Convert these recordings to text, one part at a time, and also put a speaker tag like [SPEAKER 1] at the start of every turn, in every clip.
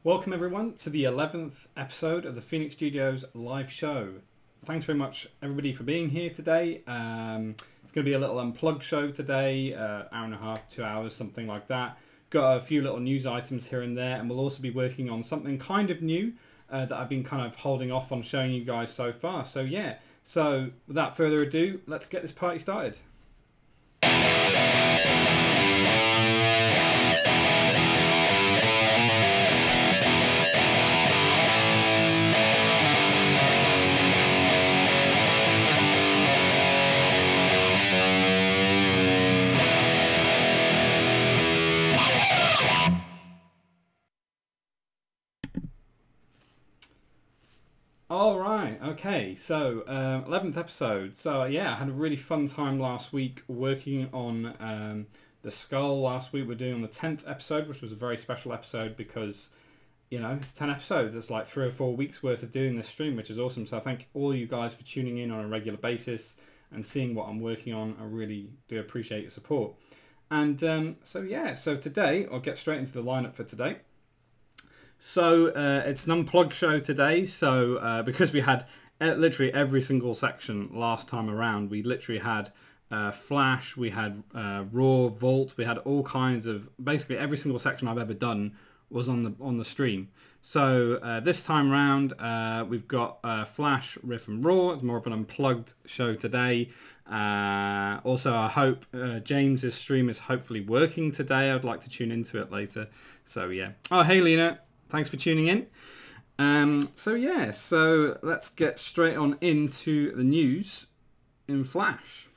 [SPEAKER 1] Welcome everyone to the 11th episode of the Phoenix Studios live show. Thanks very much everybody for being here today. It's going to be a little unplugged show today, hour and a half, 2 hours, something like that. Got a few little news items here and there, and we'll also be working on something kind of new that I've been kind of holding off on showing you guys so far. So yeah, so without further ado, let's get this party started. All right, okay, so 11th episode. So yeah, I had a really fun time last week working on the skull. Last week we're doing the 10th episode, which was a very special episode because, you know, it's 10 episodes. It's like 3 or 4 weeks worth of doing this stream, which is awesome. So I thank all you guys for tuning in on a regular basis and seeing what I'm working on. I really do appreciate your support. And so yeah, so today, I'll get straight into the lineup for today. So it's an unplugged show today. So because we had literally every single section last time around, we literally had Flash, we had Raw, Vault, we had all kinds of, basically every single section I've ever done was on the stream. So this time around we've got Flash, Riff and Raw. It's more of an unplugged show today. Also I hope James's stream is hopefully working today. I'd like to tune into it later. So yeah. Oh hey Lena. Thanks for tuning in. So yeah, so let's get straight on into the news in Flash.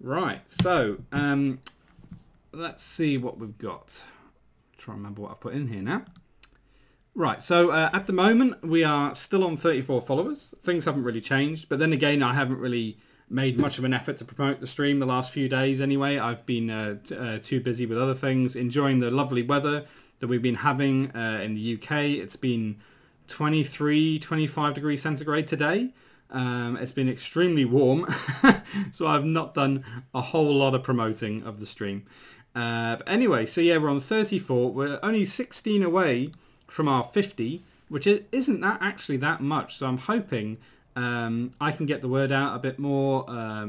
[SPEAKER 1] Right, so let's see what we've got. Try and remember what I've put in here now. Right, so at the moment we are still on 34 followers. Things haven't really changed, but then again I haven't really made much of an effort to promote the stream the last few days anyway. I've been too busy with other things, enjoying the lovely weather that we've been having in the UK. It's been 23, 25 degrees centigrade today. It's been extremely warm, so I've not done a whole lot of promoting of the stream. But anyway, so yeah, we're on 34. We're only 16 away from our 50, which isn't that actually that much. So I'm hoping I can get the word out a bit more,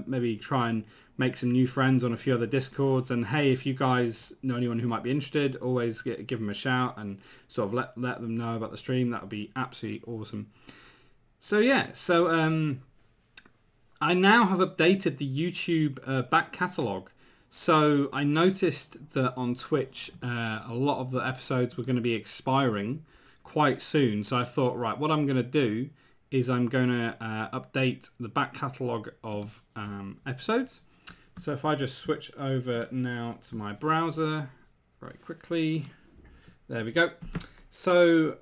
[SPEAKER 1] maybe try and make some new friends on a few other Discords. And hey, if you guys know anyone who might be interested, always give them a shout and sort of let them know about the stream. That would be absolutely awesome. So yeah, so I now have updated the YouTube back catalogue. So I noticed that on Twitch, a lot of the episodes were going to be expiring quite soon. So I thought, right, what I'm going to do is I'm going to update the back catalogue of episodes. So if I just switch over now to my browser very quickly, there we go. So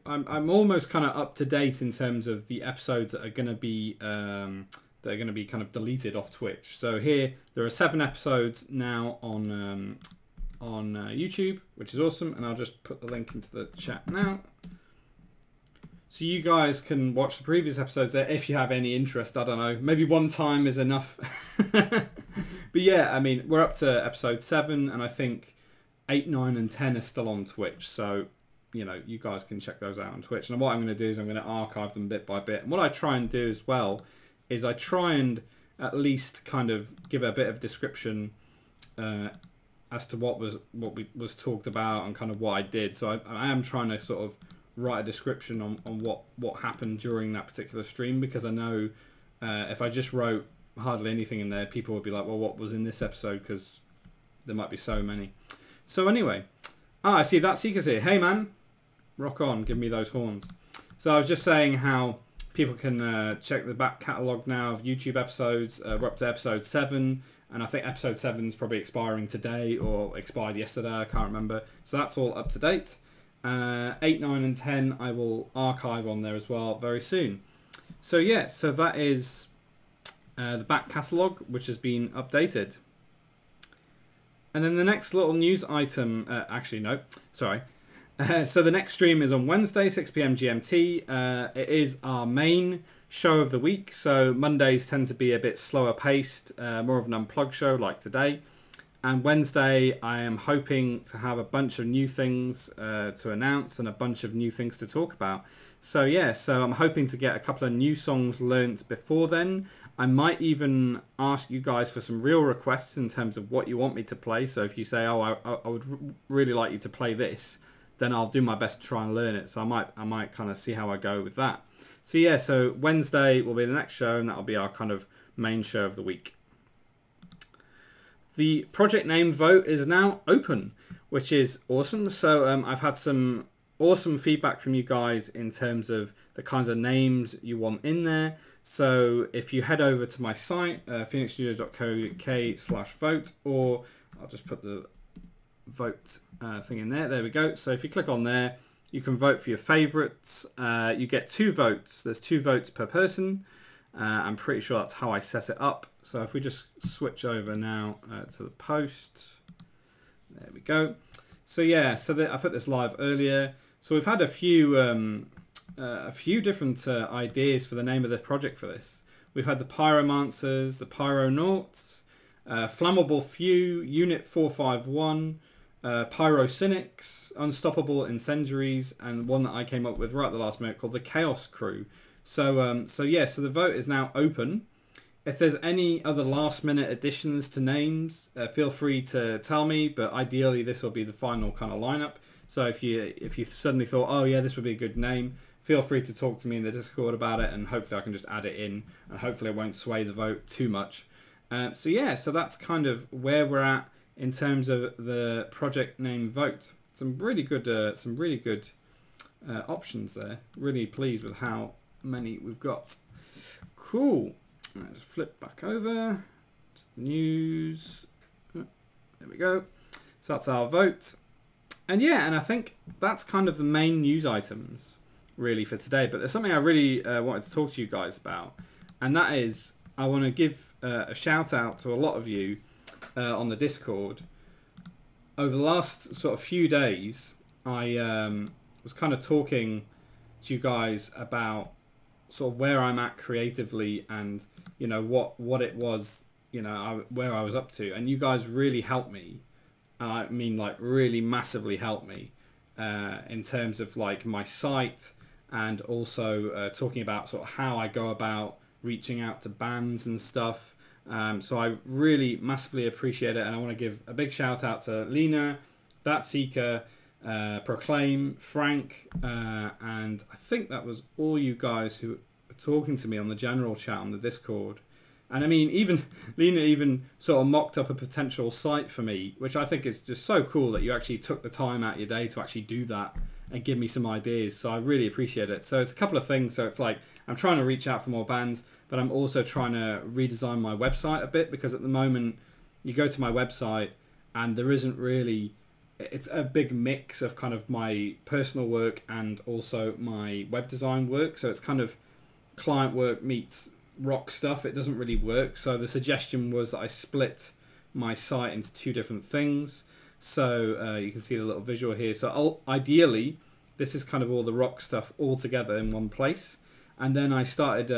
[SPEAKER 1] I'm almost kind of up to date in terms of the episodes that are going to be kind of deleted off Twitch. So here there are 7 episodes now on YouTube, which is awesome, and I'll just put the link into the chat now. So you guys can watch the previous episodes there if you have any interest. I don't know, maybe one time is enough. But yeah, I mean, we're up to episode 7, and I think 8, 9, and 10 are still on Twitch. So, you know, you guys can check those out on Twitch. And what I'm going to do is I'm going to archive them bit by bit. And what I try and do as well is I try and at least kind of give a bit of description as to what was talked about and kind of what I did. So I am trying to sort of write a description on what happened during that particular stream, because I know if I just wrote hardly anything in there, people would be like, well, what was in this episode, because there might be so many. So anyway, I see that Seeker's here. Hey man, rock on, give me those horns. So I was just saying how people can check the back catalogue now of YouTube episodes. We're up to episode 7, and I think episode 7 is probably expiring today or expired yesterday, I can't remember. So that's all up to date. 8, 9 and 10 I will archive on there as well very soon. So yeah, so that is the back catalogue, which has been updated. And then the next little news item, actually no, sorry. So the next stream is on Wednesday, 6 PM GMT. It is our main show of the week. So Mondays tend to be a bit slower paced, more of an unplugged show like today. And Wednesday, I am hoping to have a bunch of new things to announce and a bunch of new things to talk about. So yeah, so I'm hoping to get a couple of new songs learnt before then. I might even ask you guys for some real requests in terms of what you want me to play. So if you say, oh, I would really like you to play this, then I'll do my best to try and learn it. So I might kind of see how I go with that. So yeah, so Wednesday will be the next show, and that'll be our kind of main show of the week. The project name vote is now open, which is awesome. So I've had some awesome feedback from you guys in terms of the kinds of names you want in there. So if you head over to my site, phoenixstudios.co.uk/vote, or I'll just put the vote thing in there. There we go. So if you click on there, you can vote for your favorites. You get 2 votes. There's 2 votes per person. I'm pretty sure that's how I set it up. So if we just switch over now to the post, there we go. So yeah, so I put this live earlier. So we've had a few different ideas for the name of the project for this. We've had the Pyromancers, the Pyronauts, Flammable Few, Unit 451, Pyrocynics, Unstoppable Incendiaries, and one that I came up with right at the last minute called the Chaos Crew. So yeah, so the vote is now open. If there's any other last minute additions to names, feel free to tell me, but ideally this will be the final kind of lineup. So if you suddenly thought, oh yeah, this would be a good name, feel free to talk to me in the Discord about it, and hopefully I can just add it in, and hopefully it won't sway the vote too much. So yeah, so that's kind of where we're at in terms of the project name vote. Some really good options there. Really pleased with how many we've got. Cool. Just flip back over to the news. There we go. So that's our vote. And yeah, and I think that's kind of the main news items really for today. But there's something I really wanted to talk to you guys about, and that is I want to give a shout out to a lot of you on the Discord. Over the last sort of few days, I was kind of talking to you guys about sort of where I'm at creatively, and you know what it was, you know, where I was up to, and you guys really helped me. I mean, like really massively helped me in terms of like my site, and also talking about sort of how I go about reaching out to bands and stuff. So I really massively appreciate it, and I want to give a big shout out to Lena, That Seeker, Proclaim, Frank, and I think that was all you guys who were talking to me on the general chat on the Discord. And I mean, even Lena even sort of mocked up a potential site for me, which I think is just so cool that you actually took the time out of your day to actually do that and give me some ideas. So I really appreciate it. So it's a couple of things. So it's like I'm trying to reach out for more bands, but I'm also trying to redesign my website a bit, because at the moment you go to my website and there isn't really, it's a big mix of kind of my personal work and also my web design work. So it's kind of client work meets rock stuff. It doesn't really work. So the suggestion was that I split my site into 2 different things. So you can see the little visual here. So ideally, this is kind of all the rock stuff all together in one place. And then I started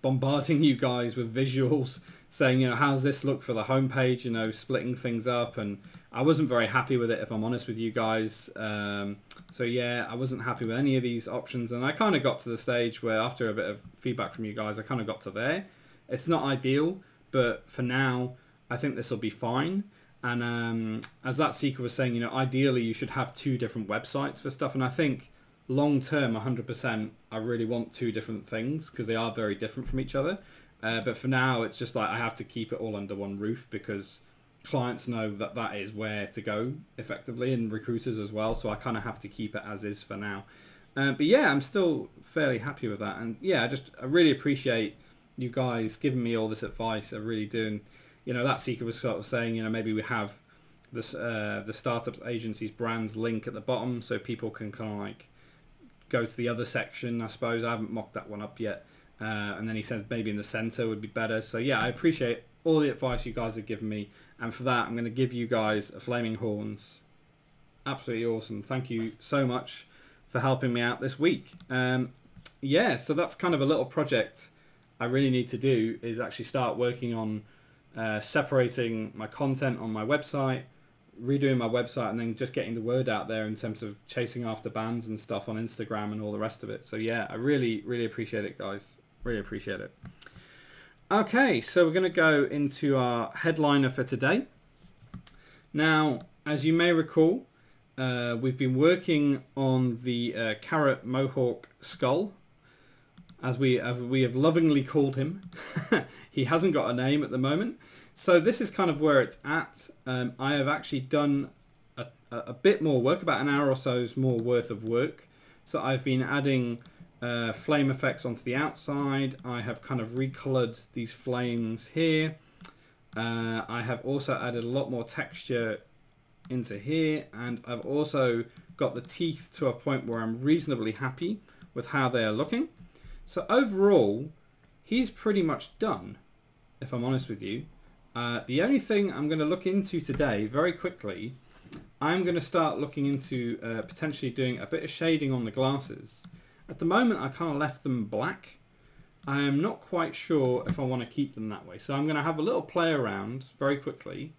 [SPEAKER 1] bombarding you guys with visuals saying, you know, how's this look for the homepage, you know, splitting things up. And I wasn't very happy with it, if I'm honest with you guys. So yeah, I wasn't happy with any of these options. And I kind of got to the stage where after a bit of feedback from you guys, I kind of got to there. It's not ideal, but for now, I think this will be fine. And as That Seeker was saying, you know, ideally you should have 2 different websites for stuff. And I think long term, 100%, I really want 2 different things, because they are very different from each other. But for now, it's just like I have to keep it all under one roof, because clients know that that is where to go effectively, and recruiters as well. So I kind of have to keep it as is for now. But yeah, I'm still fairly happy with that. And yeah, I really appreciate you guys giving me all this advice. I really do. And, you know, That Seeker was sort of saying, you know, maybe we have this the startups agencies brands link at the bottom, so people can kind of like go to the other section, I suppose. I haven't mocked that one up yet. And then he said maybe in the center would be better. So yeah, I appreciate all the advice you guys have given me. And for that, I'm going to give you guys a Flaming Horns. Absolutely awesome. Thank you so much for helping me out this week. Yeah, so that's kind of a little project I really need to do, is actually start working on separating my content on my website, redoing my website, and then just getting the word out there in terms of chasing after bands and stuff on Instagram and all the rest of it. So yeah, I really, really appreciate it, guys. Really appreciate it. Okay, so we're going to go into our headliner for today. Now, as you may recall, we've been working on the Carrot Mohawk skull, as we have lovingly called him. He hasn't got a name at the moment. So this is kind of where it's at. I have actually done a bit more work, about an hour or so's more worth of work. So I've been adding flame effects onto the outside. I have kind of recolored these flames here. I have also added a lot more texture into here, and I've also got the teeth to a point where I'm reasonably happy with how they are looking. So overall, he's pretty much done, if I'm honest with you. The only thing I'm going to look into today, very quickly, I'm going to start looking into potentially doing a bit of shading on the glasses. At the moment, I kind of left them black. I am not quite sure if I want to keep them that way. So I'm going to have a little play around very quickly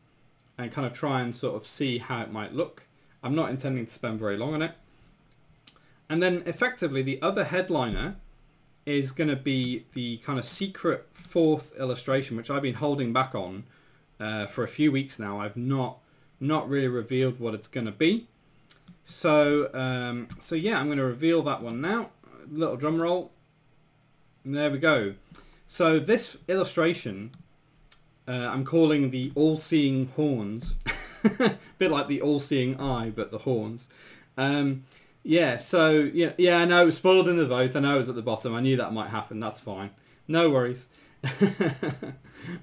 [SPEAKER 1] and kind of try and sort of see how it might look. I'm not intending to spend very long on it. And then effectively the other headliner is going to be the kind of secret fourth illustration, which I've been holding back on for a few weeks now. I've not really revealed what it's going to be. So yeah, I'm going to reveal that one now. Little drum roll. And there we go. So this illustration, I'm calling the all-seeing horns. A bit like the all-seeing eye, but the horns. Yeah, so, yeah, I know it was spoiled in the vote. I know it was at the bottom. I knew that might happen. That's fine. No worries.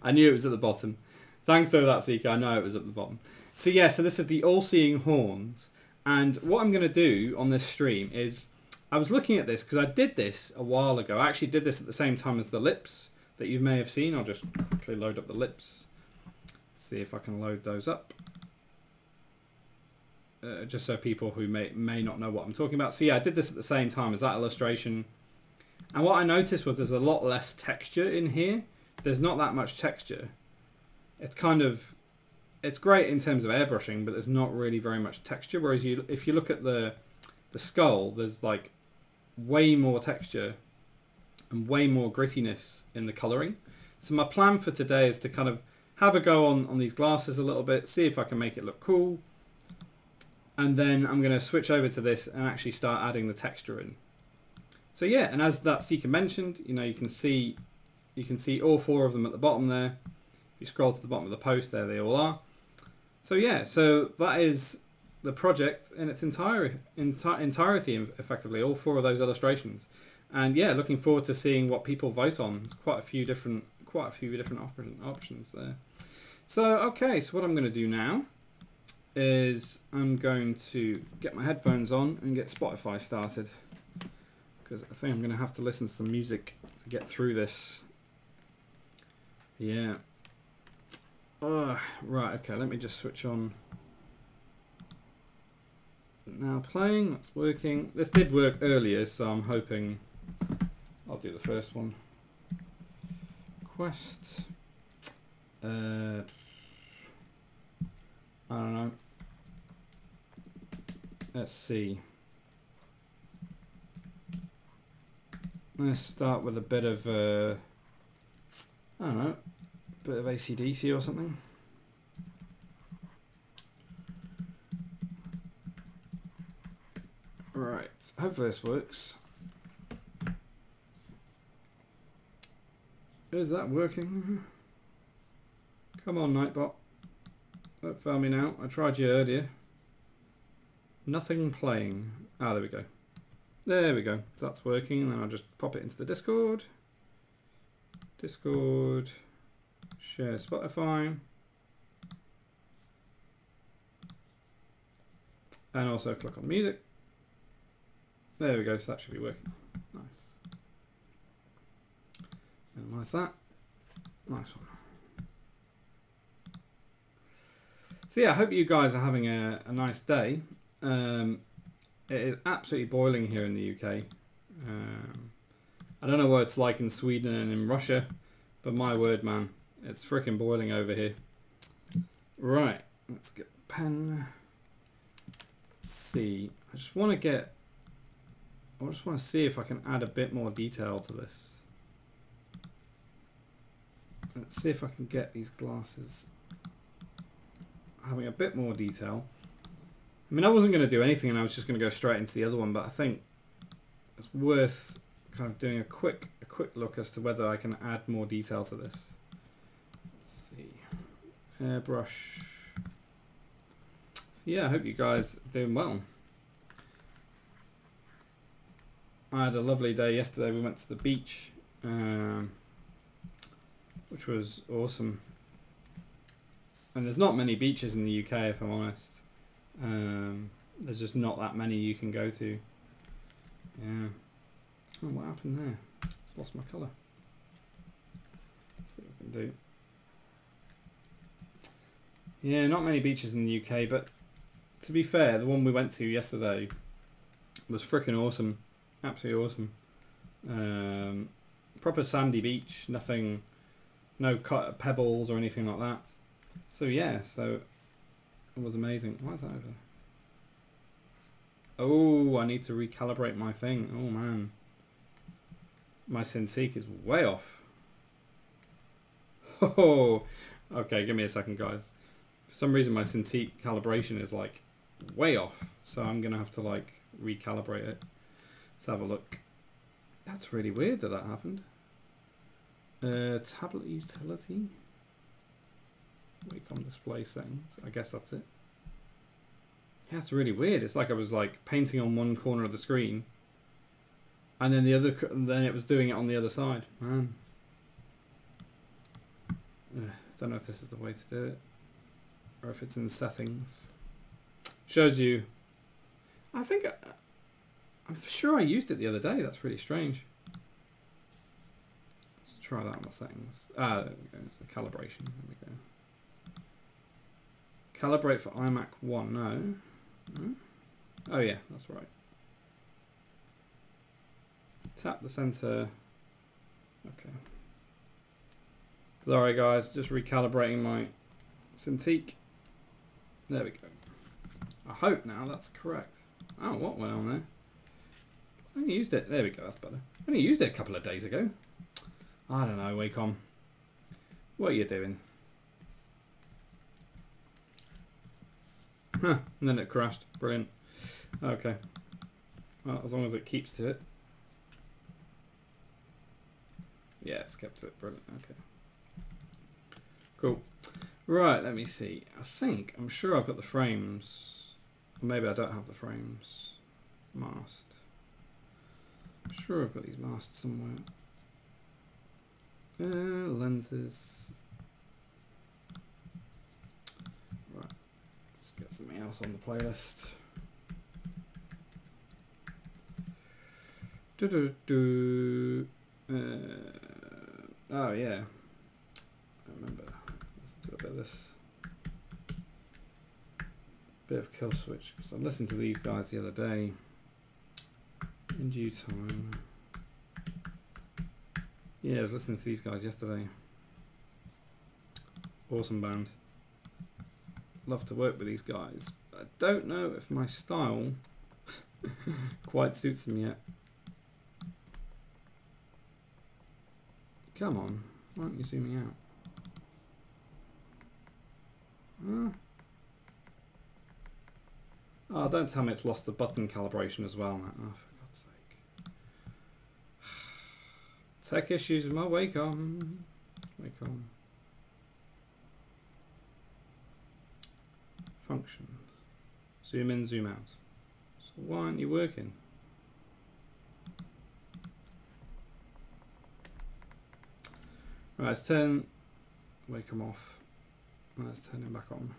[SPEAKER 1] I knew it was at the bottom. Thanks for that, Seeker. I know it was at the bottom. So, yeah, so this is the all-seeing horns. And what I'm going to do on this stream is, I was looking at this because I did this a while ago. I actually did this at the same time as the lips that you may have seen. I'll just quickly load up the lips. See if I can load those up. Just so people who may not know what I'm talking about. So yeah, I did this at the same time as that illustration. And what I noticed was there's a lot less texture in here. There's not that much texture. It's kind of, it's great in terms of airbrushing, but there's not really very much texture. Whereas if you look at the skull, there's like way more texture and way more grittiness in the colouring. So my plan for today is to kind of have a go on these glasses a little bit, see if I can make it look cool. And then I'm going to switch over to this and actually start adding the texture in. So yeah, and as that Seeker mentioned, you can see all four of them at the bottom there. If you scroll to the bottom of the post, there they all are. So yeah, so that is the project in its entirety, effectively, all four of those illustrations. And yeah, looking forward to seeing what people vote on. There's quite a few different options there. So okay, so what I'm going to do now is I'm going to get my headphones on and get Spotify started, because I think I'm going to have to listen to some music to get through this. Yeah. Right, okay, let me just switch on. Now playing, that's working. This did work earlier, so I'm hoping I'll do the first one. Quest. I don't know. Let's see. Let's start with a bit of, I don't know, a bit of AC/DC or something. Right, hopefully this works. Is that working? Come on, Nightbot. Don't fail me now. I tried you earlier. Nothing playing. Ah, there we go. There we go. So that's working. And then I'll just pop it into the Discord. Discord. Share Spotify. And also click on music. There we go. So that should be working. Nice. Minimize that. Nice one. So yeah, I hope you guys are having a nice day. It is absolutely boiling here in the UK. I don't know what it's like in Sweden and in Russia, but my word, man, It's freaking boiling over here. Right, let's get the pen. Let's see. I just want to see if I can add a bit more detail to this. Let's see if I can get these glasses having a bit more detail. I mean, I wasn't going to do anything and I was just going to go straight into the other one, but I think it's worth kind of doing a quick look as to whether I can add more detail to this. Let's see. Airbrush. So yeah, I hope you guys are doing well. I had a lovely day yesterday. We went to the beach, which was awesome. And there's not many beaches in the UK, if I'm honest. There's just not that many you can go to. Yeah. Oh, what happened there? It's lost my colour. Let's see what we can do. Yeah, not many beaches in the UK, but to be fair, the one we went to yesterday was freaking awesome. Absolutely awesome. Proper sandy beach, nothing, no cut pebbles or anything like that. So yeah, so it was amazing. Why is that over there? Oh, I need to recalibrate my thing. Oh man. My Cintiq is way off. Oh, okay, give me a second, guys. For some reason, my Cintiq calibration is like way off. So I'm going to have to like recalibrate it. Let's have a look. That's really weird that happened. Tablet utility. Wacom display settings. I guess that's it. Yeah, it's really weird. It's like I was like painting on one corner of the screen, and then then it was doing it on the other side. Man, don't know if this is the way to do it, or if it's in the settings. Shows you. I think I'm sure I used it the other day. That's really strange. Let's try that on the settings. Ah, there we go. It's the calibration. There we go. Calibrate for iMac 1. No. Oh yeah, that's right. Tap the center. Okay. Sorry guys, just recalibrating my Cintiq. There we go. I hope now that's correct. Oh, what went on there? I only used it. There we go, that's better. I only used it a couple of days ago. I don't know, Wacom. What are you doing? Huh, and then it crashed. Brilliant. Okay. Well, as long as it keeps to it. Yeah, it's kept to it. Brilliant. Okay. Cool. Right, let me see. I'm sure I've got the frames. Or maybe I don't have the frames. Masked. I'm sure I've got these masked somewhere. Lenses. Right. Let's get something else on the playlist. Oh yeah. I remember. Let's do a bit of this. Bit of Kill Switch, because I listened to these guys the other day. In due time. Yeah, I was listening to these guys yesterday. Awesome band. Love to work with these guys. I don't know if my style quite suits them yet. Come on, why aren't you zooming out? Oh, don't tell me it's lost the button calibration as well. Oh, for God's sake. Tech issues with my Wacom. Wacom. Function. Zoom in, zoom out. So why aren't you working? Right, let's turn Wacom off. Let's turn him back on.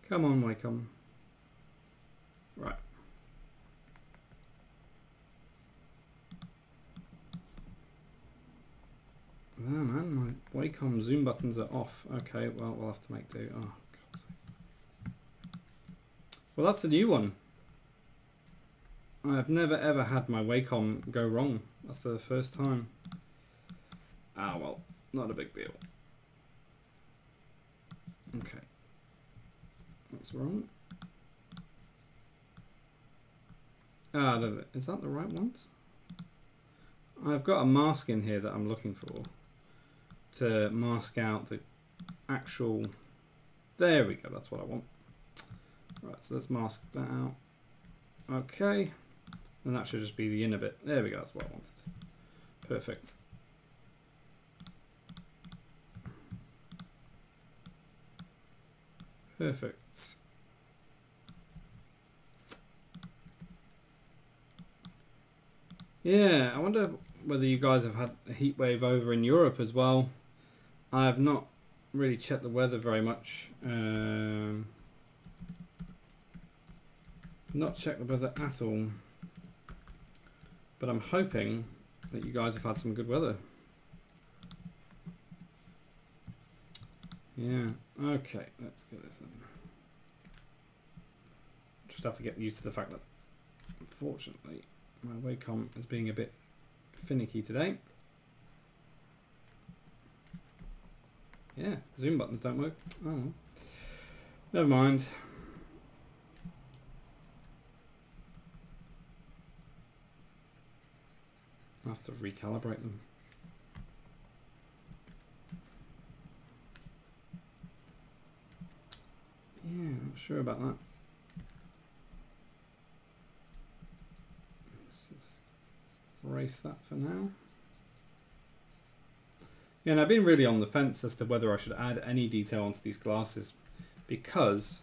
[SPEAKER 1] Come on, Wacom. Right. Oh man, my Wacom zoom buttons are off. Okay, well, we'll have to make do. Oh, God's sake. Well, that's a new one. I've never ever had my Wacom go wrong. That's the first time. Ah, well, not a big deal. Okay. That's wrong. Ah, is that the right ones? I've got a mask in here that I'm looking for to mask out the actual... There we go, that's what I want. Right, so let's mask that out. Okay. And that should just be the inner bit. There we go, that's what I wanted. Perfect. Perfect. Yeah, I wonder whether you guys have had a heat wave over in Europe as well. I have not really checked the weather very much. Not checked the weather at all. But I'm hoping that you guys have had some good weather. Yeah, okay, let's get this in. Just have to get used to the fact that, unfortunately, my Wacom is being a bit finicky today. Yeah, zoom buttons don't work. Oh, well. Never mind. I'll have to recalibrate them. Yeah, not sure about that. Let's just erase that for now. Yeah, and I've been really on the fence as to whether I should add any detail onto these glasses, because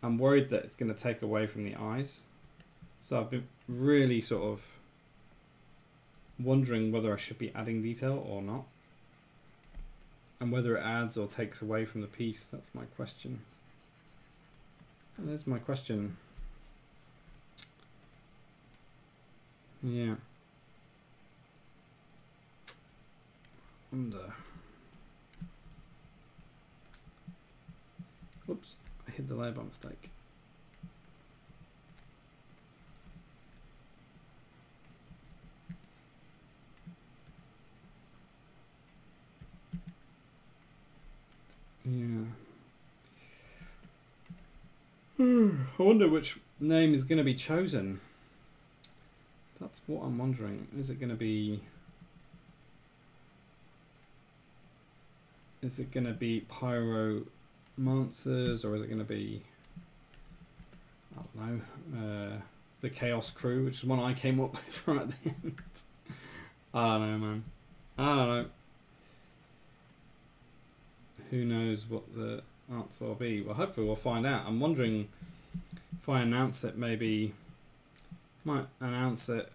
[SPEAKER 1] I'm worried that it's going to take away from the eyes. So I've been really sort of wondering whether I should be adding detail or not, and whether it adds or takes away from the piece. That's my question. And there's my question. Yeah. Whoops, I hit the layer by mistake. Yeah. I wonder which name is going to be chosen. That's what I'm wondering. Is it going to be... Is it going to be Pyromancers, or is it going to be... I don't know. The Chaos Crew, which is one I came up with right at the end. I don't know, man. I don't know. Who knows what the answer will be? Well, hopefully we'll find out. I'm wondering if I announce it, maybe might announce the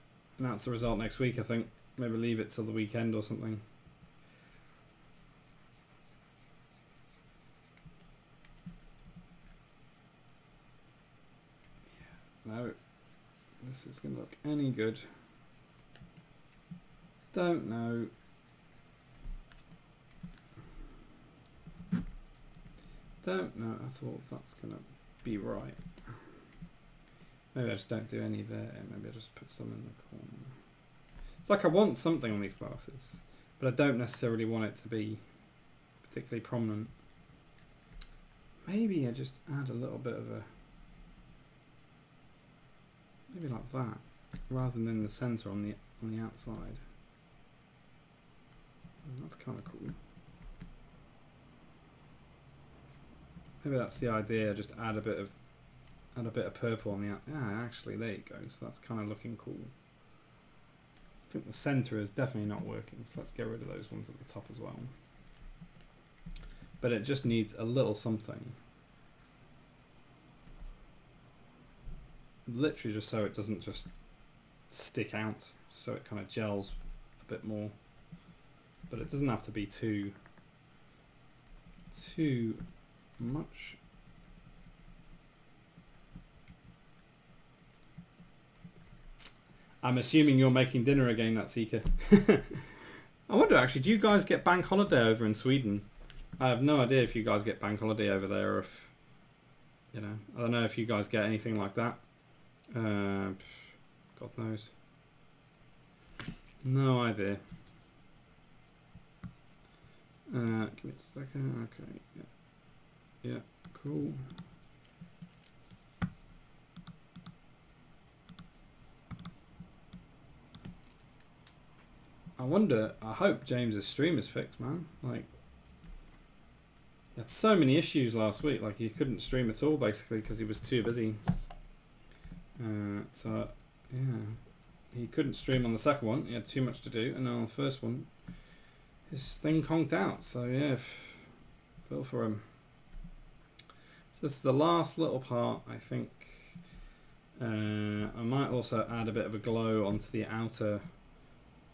[SPEAKER 1] result next week. I think maybe leave it till the weekend or something. Yeah, no, this is gonna look any good. Don't know. Don't know at all if that's going to be right. Maybe I just don't do any there. Maybe I just put some in the corner. It's like I want something on these glasses, but I don't necessarily want it to be particularly prominent. Maybe I just add a little bit of a... Maybe like that, rather than in the centre on the outside. That's kind of cool. Maybe that's the idea. Just add a bit of purple on the out. Ah, actually, there you go. So that's kind of looking cool. I think the center is definitely not working. So let's get rid of those ones at the top as well. But it just needs a little something. Literally just so it doesn't just stick out. So it kind of gels a bit more. But it doesn't have to be too much. I'm assuming you're making dinner again, that Seeker. I wonder actually, do you guys get bank holiday over in Sweden? I have no idea if you guys get bank holiday over there, or You know, I don't know if you guys get anything like that. God knows. No idea. Give me a second. Okay. Yeah. Cool. I wonder. I hope James's stream is fixed, man. Like, he had so many issues last week. Like, he couldn't stream at all basically because he was too busy. So yeah, he couldn't stream on the second one. He had too much to do, and then on the first one, his thing conked out. So yeah, feel for him. So this is the last little part, I think. I might also add a bit of a glow onto the outer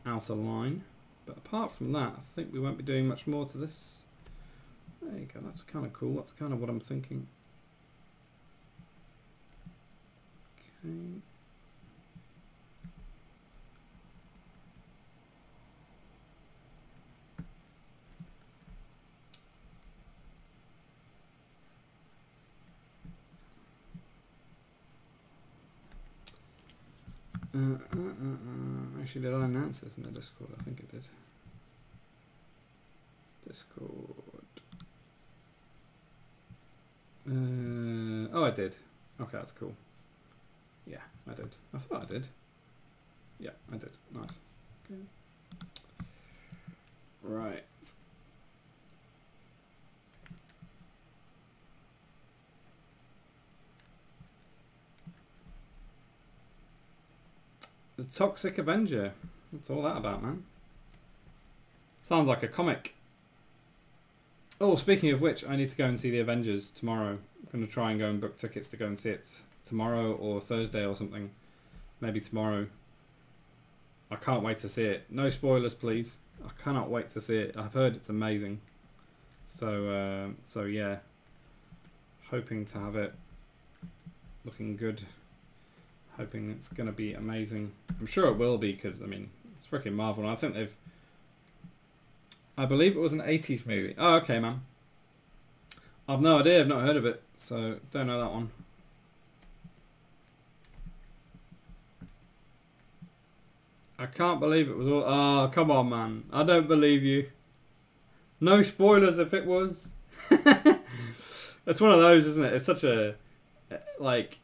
[SPEAKER 1] line, but apart from that, I think we won't be doing much more to this. There you go. That's kind of cool. That's kind of what I'm thinking. Okay. Actually, did I announce this in the Discord? I think it did. Discord. Oh, I did. Okay, that's cool. Yeah, I did. I thought I did. Yeah, I did. Nice. Okay. Right. The Toxic Avenger. What's all that about, man? Sounds like a comic. Oh, speaking of which, I need to go and see the Avengers tomorrow. I'm going to try and go and book tickets to go and see it tomorrow or Thursday or something. Maybe tomorrow. I can't wait to see it. No spoilers, please. I cannot wait to see it. I've heard it's amazing. So yeah. Hoping to have it looking good. Hoping it's going to be amazing. I'm sure it will be because, I mean, it's freaking Marvel. And I think they've... I believe it was an 80s movie. Oh, okay, man. I've no idea. I've not heard of it. So, don't know that one. I can't believe it was all... Oh, come on, man. I don't believe you. No spoilers if it was. It's one of those, isn't it? It's such a... Like...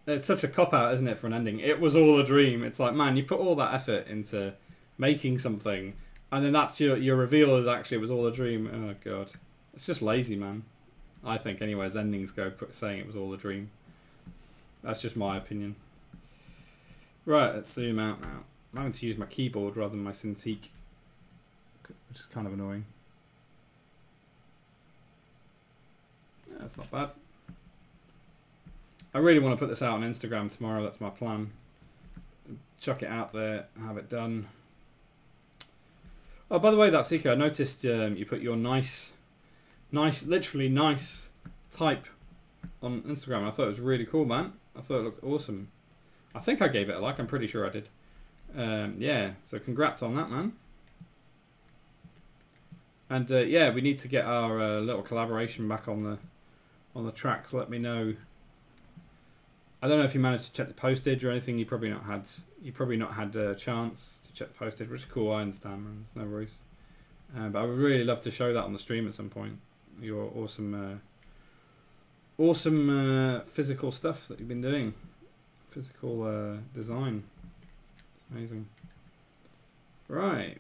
[SPEAKER 1] It's such a cop-out, isn't it, for an ending? It was all a dream. It's like, man, you put all that effort into making something, and then that's your reveal is actually it was all a dream. Oh, God. It's just lazy, man. I think, anyway, as endings go, saying it was all a dream. That's just my opinion. Right, let's zoom out now. I'm having to use my keyboard rather than my Cintiq, which is kind of annoying. Yeah, that's not bad. I really want to put this out on Instagram tomorrow. That's my plan. Chuck it out there, have it done. Oh, by the way, that's Ika. I noticed you put your nice, literally nice type on Instagram. I thought it was really cool, man. I thought it looked awesome. I think I gave it a like. I'm pretty sure I did. Yeah, so congrats on that, man. And yeah, we need to get our little collaboration back on the track. So let me know. I don't know if you managed to check the postage or anything. You probably not had a chance to check the postage, which is cool. I understand, man. There's no worries. But I would really love to show that on the stream at some point. Your awesome, awesome physical stuff that you've been doing. Physical design. Amazing. Right.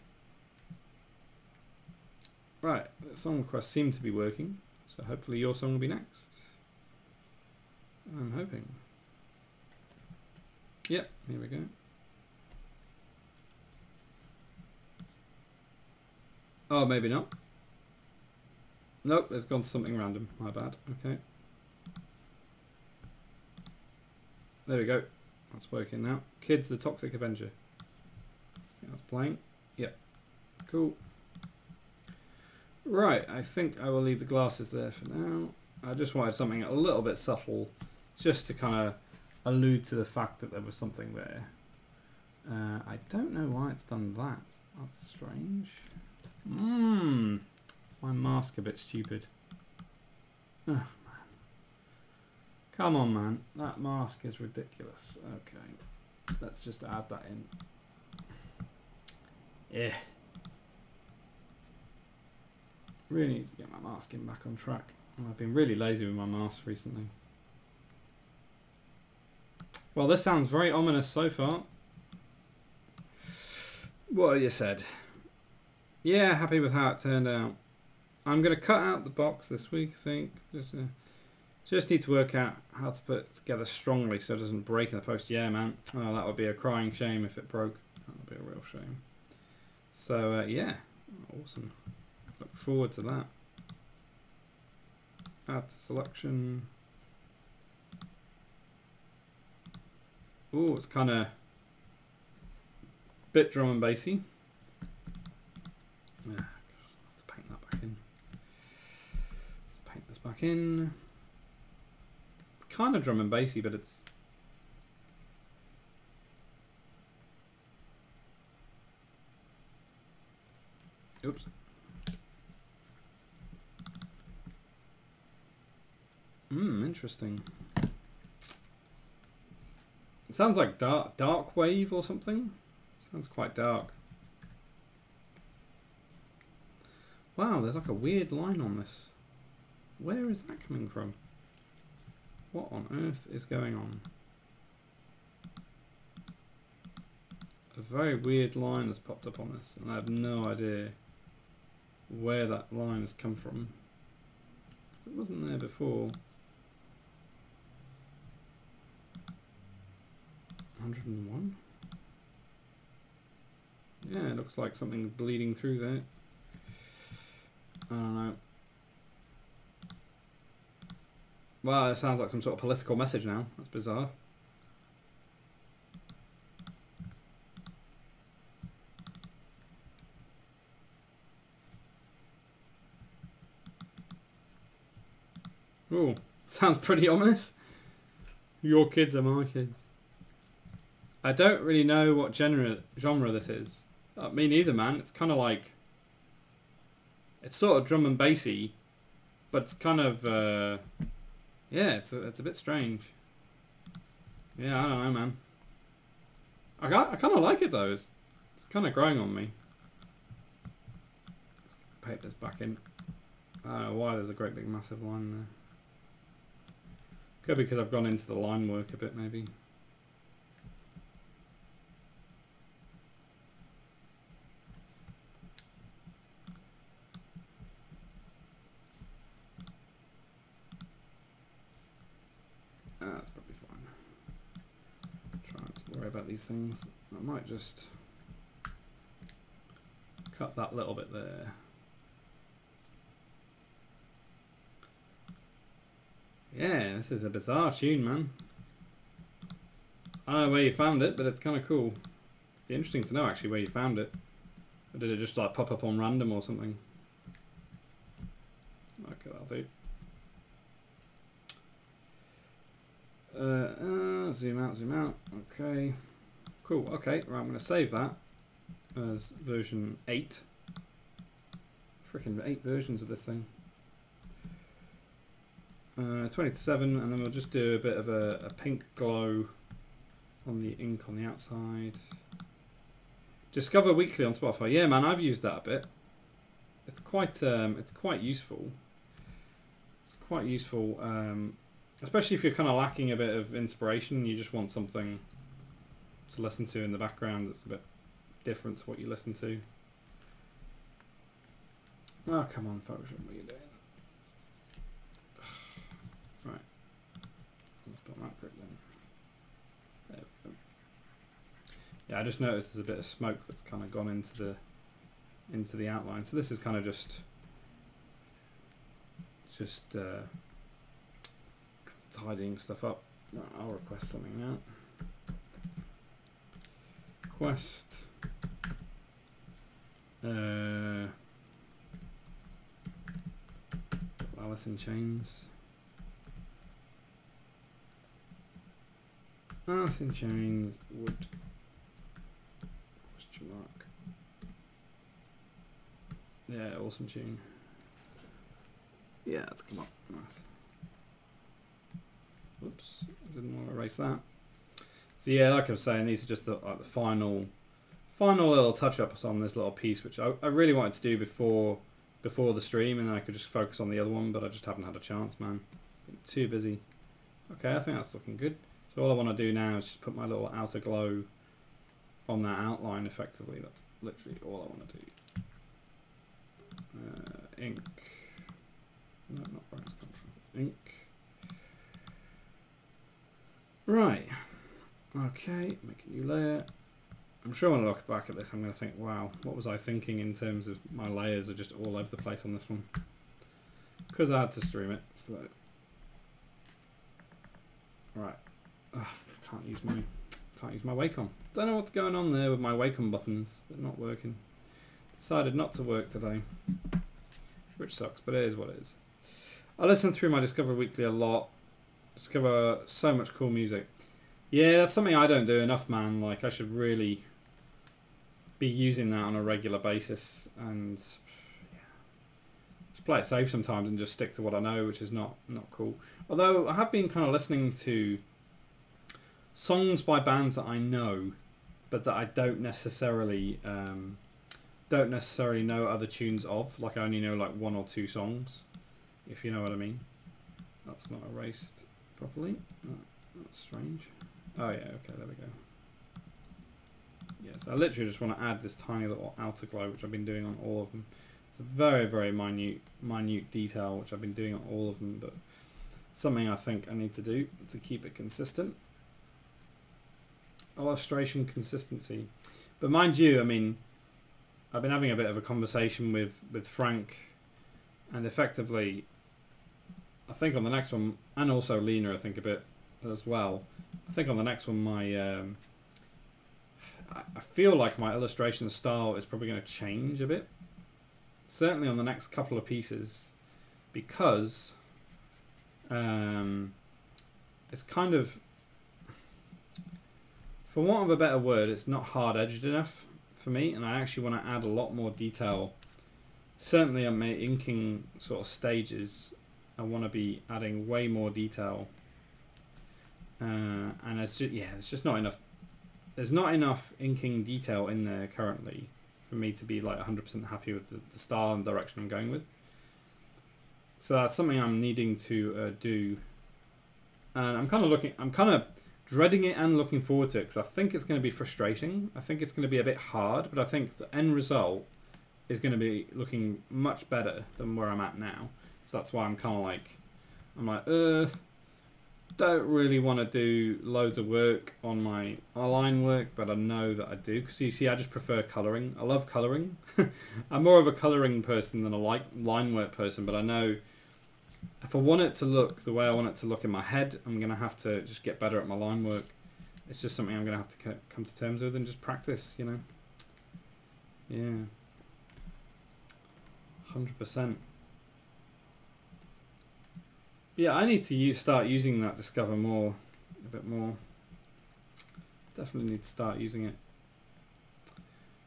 [SPEAKER 1] Right. The song requests seem to be working. So hopefully your song will be next. I'm hoping. Yep, here we go. Oh, maybe not. Nope, it's gone to something random. My bad. Okay. There we go. That's working now. Kids, the Toxic Avenger. That's playing. Yep. Cool. Right, I think I will leave the glasses there for now. I just wanted something a little bit subtle, just to kind of allude to the fact that there was something there. I don't know why it's done that. That's strange. My mask a bit stupid. Oh, man. Come on, man. That mask is ridiculous. Okay. Let's just add that in. Yeah. Really need to get my masking back on track. I've been really lazy with my mask recently. Well, this sounds very ominous so far. What you said. Yeah, happy with how it turned out. I'm going to cut out the box this week, I think. Just need to work out how to put it together strongly so it doesn't break in the post. Yeah, man. Oh, that would be a crying shame if it broke. That would be a real shame. So, yeah. Awesome. Look forward to that. Add to selection. Oh, it's kind of bit drum and bassy. Yeah, I'll have to paint that back in. Let's paint this back in. It's kind of drum and bassy, but it's oops. Interesting. It sounds like dark wave or something. Sounds quite dark. Wow, there's like a weird line on this. Where is that coming from? What on earth is going on? A very weird line has popped up on this, and I have no idea where that line has come from. It wasn't there before. 101? Yeah, it looks like something bleeding through there. I don't know. Well, it sounds like some sort of political message now. That's bizarre. Oh, sounds pretty ominous. Your kids are my kids. I don't really know what genre this is. Me neither, man. It's kind of like... It's sort of drum and bassy, but it's kind of... yeah, it's a bit strange. Yeah, I don't know, man. I kind of like it, though. It's kind of growing on me. Let's paint this back in. I don't know why there's a great big massive line there. Could be because I've gone into the line work a bit, maybe. That's probably fine. Try not to worry about these things. I might just cut that little bit there. Yeah, this is a bizarre tune, man. I don't know where you found it, but it's kind of cool. It'd be interesting to know actually where you found it. Or did it just like pop up on random or something? Okay, that'll do. Zoom out. Okay, cool. Okay, right. I'm going to save that as version 8. Freaking 8 versions of this thing. 20 to 7, and then we'll just do a bit of a pink glow on the ink on the outside. Discover weekly on Spotify. Yeah, man, I've used that a bit. It's quite useful. It's quite useful. Especially if you're kind of lacking a bit of inspiration, you just want something to listen to in the background that's a bit different to what you listen to. Oh, come on, Photoshop, what are you doing? Right. Let's put that quick then. There we go. Yeah, I just noticed there's a bit of smoke that's kind of gone into the outline. So this is kind of just tidying stuff up. I'll request something now. Request. Alice in Chains. Alice in Chains would question mark. Yeah, awesome tune. Yeah, that's come up. Nice. Whoops, I didn't want to erase that. So yeah, like I was saying, these are just the final little touch-ups on this little piece, which I really wanted to do before the stream, and then I could just focus on the other one, but I just haven't had a chance, man. Been too busy. Okay, I think that's looking good. So all I want to do now is just put my little outer glow on that outline effectively. That's literally all I want to do. Ink. No, not where it's come from. Ink. Right. Okay, make a new layer. I'm sure when I look back at this, I'm going to think, wow, what was I thinking in terms of my layers are just all over the place on this one. Because I had to stream it, so. Right. Ugh, can't use my Wacom. Don't know what's going on there with my Wacom buttons. They're not working. Decided not to work today, which sucks, but it is what it is. I listen through my Discover Weekly a lot. Discover so much cool music. Yeah, that's something I don't do enough, man. Like, I should really be using that on a regular basis, and yeah, just play it safe sometimes and just stick to what I know, which is not cool. Although I have been kind of listening to songs by bands that I know, but that I don't necessarily know other tunes of. Like, I only know like 1 or 2 songs, if you know what I mean. That's not erased properly. That's strange. Oh yeah, okay, there we go. Yes, I literally just want to add this tiny little outer glow, which I've been doing on all of them. It's a very, very minute detail, which I've been doing on all of them, but something I think I need to do to keep it consistent. Illustration consistency. But mind you, I mean, I've been having a bit of a conversation with Frank, and effectively, I think on the next one, and also Lena, I think a bit as well. I think on the next one, my I feel like my illustration style is probably going to change a bit. Certainly on the next couple of pieces, because it's kind of, for want of a better word, it's not hard-edged enough for me, and I actually want to add a lot more detail. Certainly on my inking sort of stages, I want to be adding way more detail. And it's just, yeah, it's just not enough. There's not enough inking detail in there currently for me to be like 100% happy with the style and direction I'm going with. So that's something I'm needing to do. And I'm kind of dreading it and looking forward to it, because I think it's going to be frustrating. I think it's going to be a bit hard, but I think the end result is going to be looking much better than where I'm at now. So that's why I'm kind of like, don't really want to do loads of work on my line work, but I know that I do, because you see, I just prefer colouring. I love colouring. I'm more of a colouring person than a line work person, but I know if I want it to look the way I want it to look in my head, I'm going to have to just get better at my line work. It's just something I'm going to have to come to terms with and just practice, you know. Yeah. 100%. Yeah, I need to start using that Discover more, a bit more. Definitely need to start using it.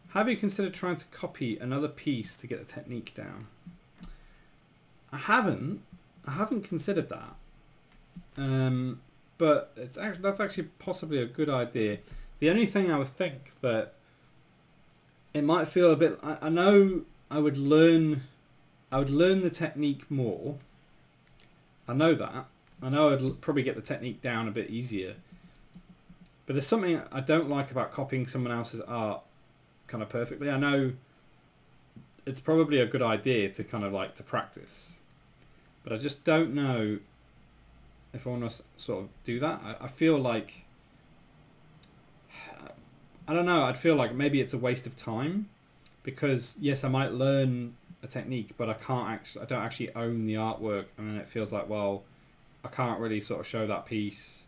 [SPEAKER 1] Have you considered trying to copy another piece to get the technique down? I haven't considered that. But that's actually possibly a good idea. The only thing I would think that it might feel a bit. I know I would learn the technique more. I know that. I know I'd probably get the technique down a bit easier. But there's something I don't like about copying someone else's art kind of perfectly. I know it's probably a good idea to kind of like to practice, but I just don't know if I want to sort of do that. I feel like, I don't know, I'd feel like maybe it's a waste of time, because yes, I might learn a technique, but I don't actually own the artwork, and then it feels like, well, I can't really sort of show that piece,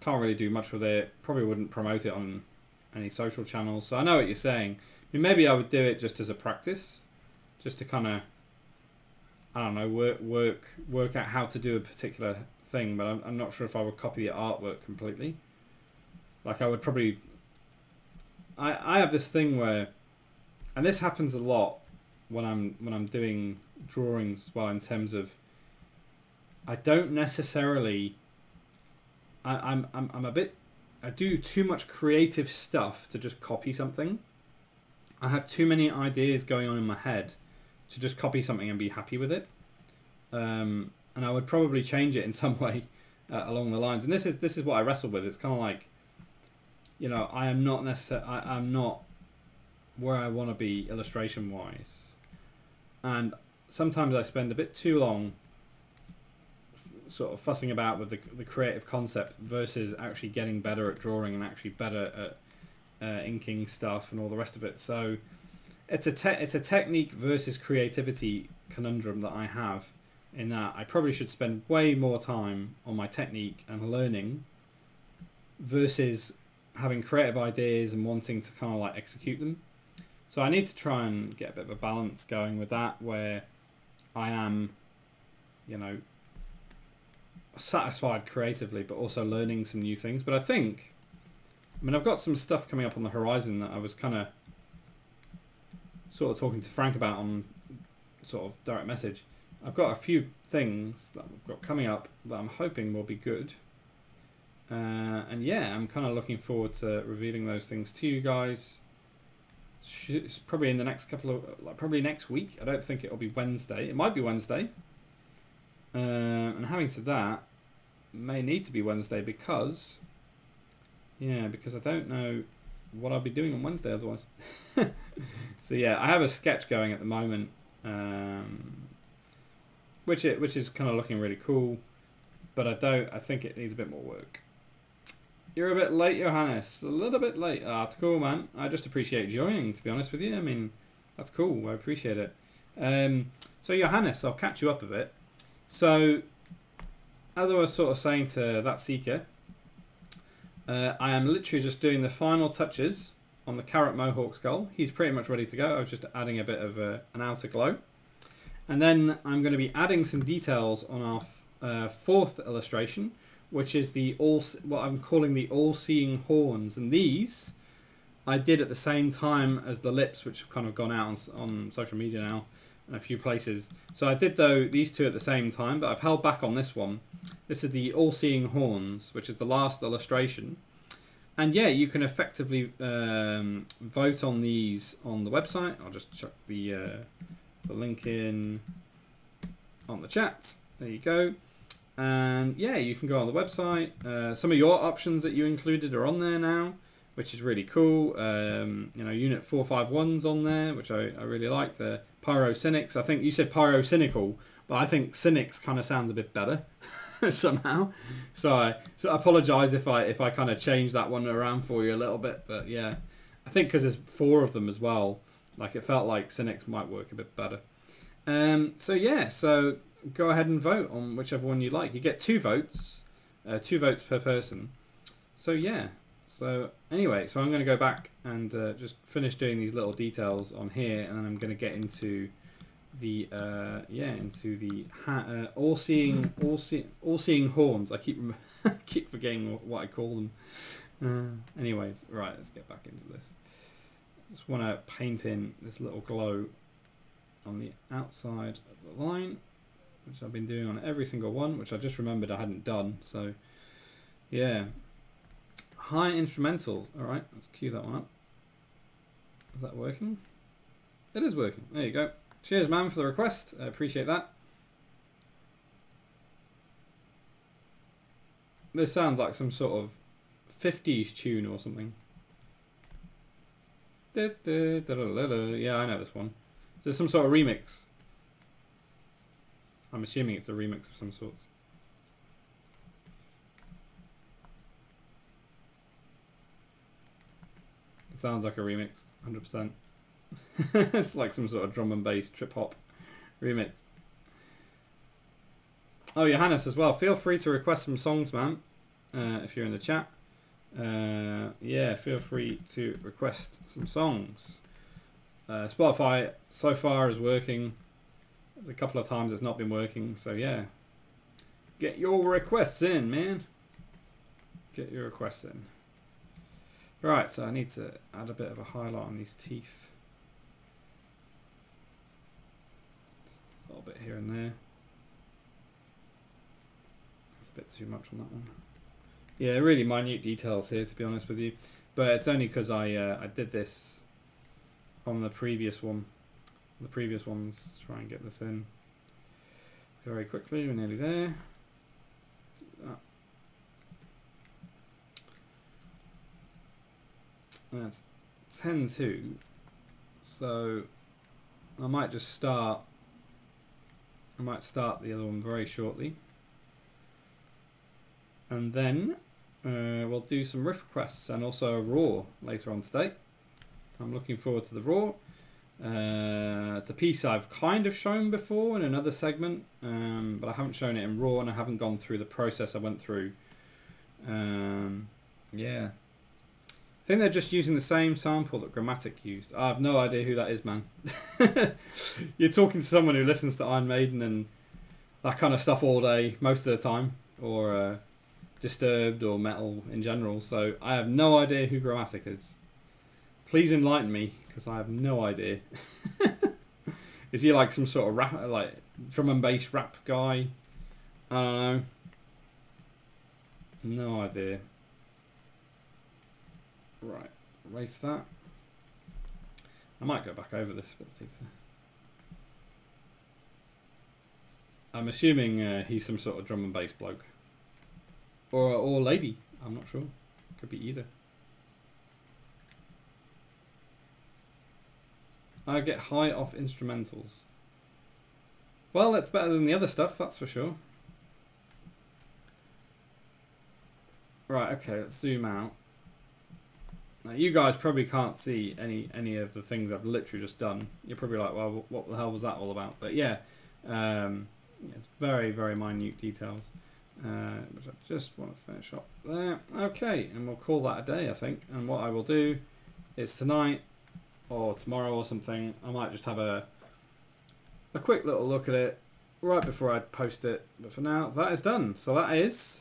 [SPEAKER 1] can't really do much with it, probably wouldn't promote it on any social channels. So I know what you're saying. I mean, maybe I would do it just as a practice, just to kind of, I don't know, work out how to do a particular thing, but I'm not sure if I would copy the artwork completely. Like, I would probably, I have this thing where, and this happens a lot when I'm doing drawings as well, in terms of I don't necessarily I'm a bit. I do too much creative stuff to just copy something. I have too many ideas going on in my head to just copy something and be happy with it. And I would probably change it in some way along the lines. And this is what I wrestle with. It's kind of like, you know, I am not necessarily. I'm not where I want to be illustration wise, and sometimes I spend a bit too long sort of fussing about with the creative concept versus actually getting better at drawing and actually better at inking stuff and all the rest of it. So it's a technique versus creativity conundrum that I have, in that I probably should spend way more time on my technique and learning versus having creative ideas and wanting to kind of like execute them. So I need to try and get a bit of a balance going with that, where I am, you know, satisfied creatively, but also learning some new things. But I mean, I've got some stuff coming up on the horizon that I was kind of sort of talking to Frank about on sort of direct message. I've got a few things that I've got coming up that I'm hoping will be good. And yeah, I'm kind of looking forward to revealing those things to you guys. It's probably in the next couple of, like probably next week. I don't think it'll be Wednesday. It might be Wednesday. And having said that, may need to be Wednesday because I don't know what I'll be doing on Wednesday otherwise. So yeah, I have a sketch going at the moment, which is kind of looking really cool, but I think it needs a bit more work. You're a bit late, Johannes. A little bit late. Ah, it's cool, man. I just appreciate joining, to be honest with you. I mean, that's cool. I appreciate it. So, Johannes, I'll catch you up a bit. So, as I was sort of saying to that seeker, I am literally just doing the final touches on the carrot Mohawk skull. He's pretty much ready to go. I was just adding a bit of an outer glow. And then I'm going to be adding some details on our fourth illustration, which is what I'm calling the all-seeing horns. And these I did at the same time as the lips, which have kind of gone out on social media now in a few places. So I did these two at the same time, but I've held back on this one. This is the all-seeing horns, which is the last illustration. And yeah, you can effectively vote on these on the website. I'll just chuck the link in on the chat. There you go. And yeah, you can go on the website. Some of your options that you included are on there now, which is really cool. You know, Unit 451's on there, which I really liked. Pyro Cynics. I think you said Pyro Cynical, but I think Cynics kind of sounds a bit better somehow. So I apologise if I kind of change that one around for you a little bit. But yeah, I think because there's 4 of them as well, like it felt like Cynics might work a bit better. So yeah, so go ahead and vote on whichever one you like. You get 2 votes, 2 votes per person. So yeah. So anyway, so I'm going to go back and just finish doing these little details on here, and then I'm going to get into the all-seeing horns. I keep forgetting what I call them. Anyways, right, let's get back into this. Just want to paint in this little glow on the outside of the line, which I've been doing on every single one, which I just remembered I hadn't done. So yeah. High instrumentals. Alright, let's cue that one up. Is that working? It is working. There you go. Cheers, man, for the request. I appreciate that. This sounds like some sort of 50s tune or something. Yeah, I know this one. Is this some sort of remix? I'm assuming it's a remix of some sorts. Sounds like a remix, 100%. It's like some sort of drum and bass trip hop remix. Oh, Johannes as well. Feel free to request some songs, man. If you're in the chat. Yeah, feel free to request some songs. Spotify so far is working. There's a couple of times it's not been working, so yeah. Get your requests in, man. Get your requests in. Right, so I need to add a bit of a highlight on these teeth. Just a little bit here and there. That's a bit too much on that one. Yeah, really minute details here, to be honest with you. But it's only because I did this on the previous one. The previous ones. Try and get this in very quickly. We're nearly there. That's 10-2. So I might just start. I might start the other one very shortly. And then we'll do some riff requests and also a raw later on today. I'm looking forward to the raw. It's a piece I've kind of shown before in another segment, but I haven't shown it in raw, and I haven't gone through the process I went through. Yeah. I think they're just using the same sample that Grammatic used. I have no idea who that is, man. You're talking to someone who listens to Iron Maiden and that kind of stuff all day, most of the time, or Disturbed or metal in general. So I have no idea who Grammatic is. Please enlighten me, because I have no idea. Is he like some sort of rap, like drum and bass rap guy? I don't know. No idea. Right, erase that. I might go back over this a bit later. I'm assuming he's some sort of drum and bass bloke. Or lady, I'm not sure. Could be either. I get high off instrumentals. Well, it's better than the other stuff, that's for sure. Right, okay, let's zoom out. Now, you guys probably can't see any of the things I've literally just done. You're probably like, well, what the hell was that all about? But yeah, it's very, very minute details. Which I just want to finish up there. Okay, and we'll call that a day, I think. And what I will do is tonight or tomorrow or something, I might just have a quick little look at it right before I post it. But for now, that is done. So that is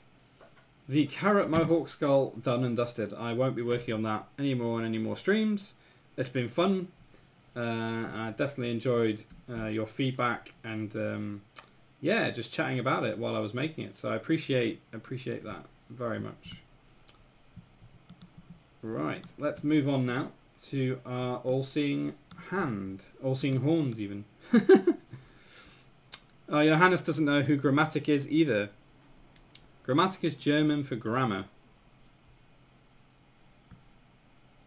[SPEAKER 1] the Carrot Mohawk skull done and dusted. I won't be working on that anymore on any more streams. It's been fun. I definitely enjoyed your feedback and yeah, just chatting about it while I was making it. So I appreciate that very much. Right, let's move on now to our all-seeing hand, all-seeing horns even. Johannes doesn't know who Grammatic is either. Grammatic is German for grammar.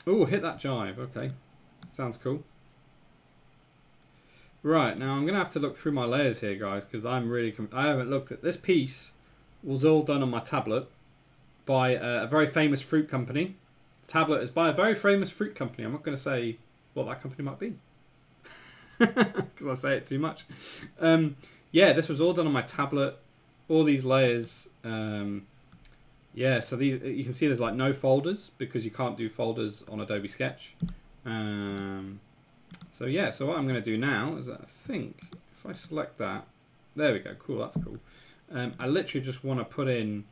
[SPEAKER 1] Oh, hit that jive. Okay, sounds cool. Right, now I'm going to have to look through my layers here, guys, because I haven't looked at this piece. Was all done on my tablet by a very famous fruit company. The tablet is by a very famous fruit company. I'm not going to say what that company might be because I say it too much. Yeah, this was all done on my tablet. All these layers. Yeah, so these you can see there's like no folders because you can't do folders on Adobe Sketch. So yeah, so what I'm going to do now is I think if I select that, there we go, cool, that's cool. I literally just want to put in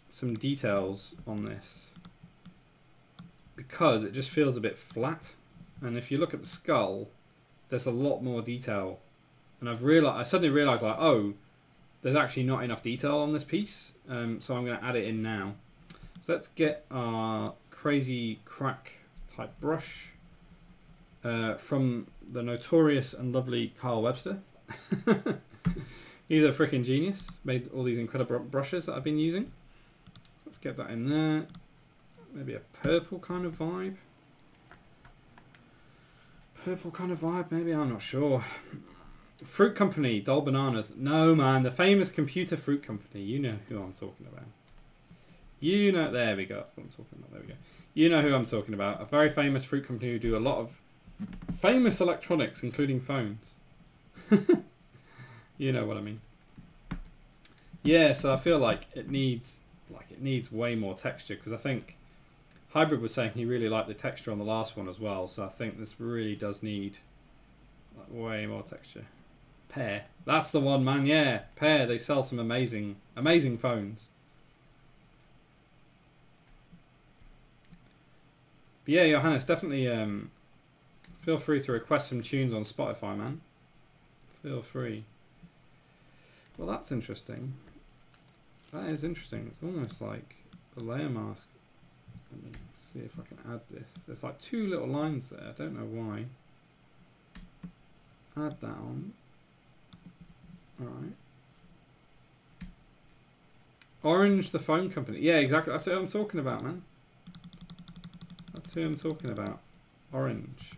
[SPEAKER 1] some details on this because it just feels a bit flat. And if you look at the skull, there's a lot more detail. And I suddenly realized like, oh, there's actually not enough detail on this piece. So I'm going to add it in now. So let's get our crazy crack type brush. From the notorious and lovely Carl Webster. He's a freaking genius. Made all these incredible brushes that I've been using. Let's get that in there. Maybe a purple kind of vibe. Purple kind of vibe, maybe, I'm not sure. Fruit Company, Dull Bananas. No, man, the famous computer fruit company. You know who I'm talking about. You know, there we go. That's what I'm talking about. There we go. You know who I'm talking about. A very famous fruit company who do a lot of famous electronics, including phones. You know what I mean. Yeah, so I feel like it needs way more texture because I think Hybrid was saying he really liked the texture on the last one as well. So I think this really does need like way more texture. Pear, that's the one, man. Yeah, Pear. They sell some amazing phones. But yeah, Johannes, definitely feel free to request some tunes on Spotify, man. Feel free. Well, that's interesting. That is interesting. It's almost like the layer mask. Let me see if I can add this. There's like 2 little lines there. I don't know why. Add that on. Alright. Orange, the phone company. Yeah, exactly. That's what I'm talking about, man. That's who I'm talking about. Orange.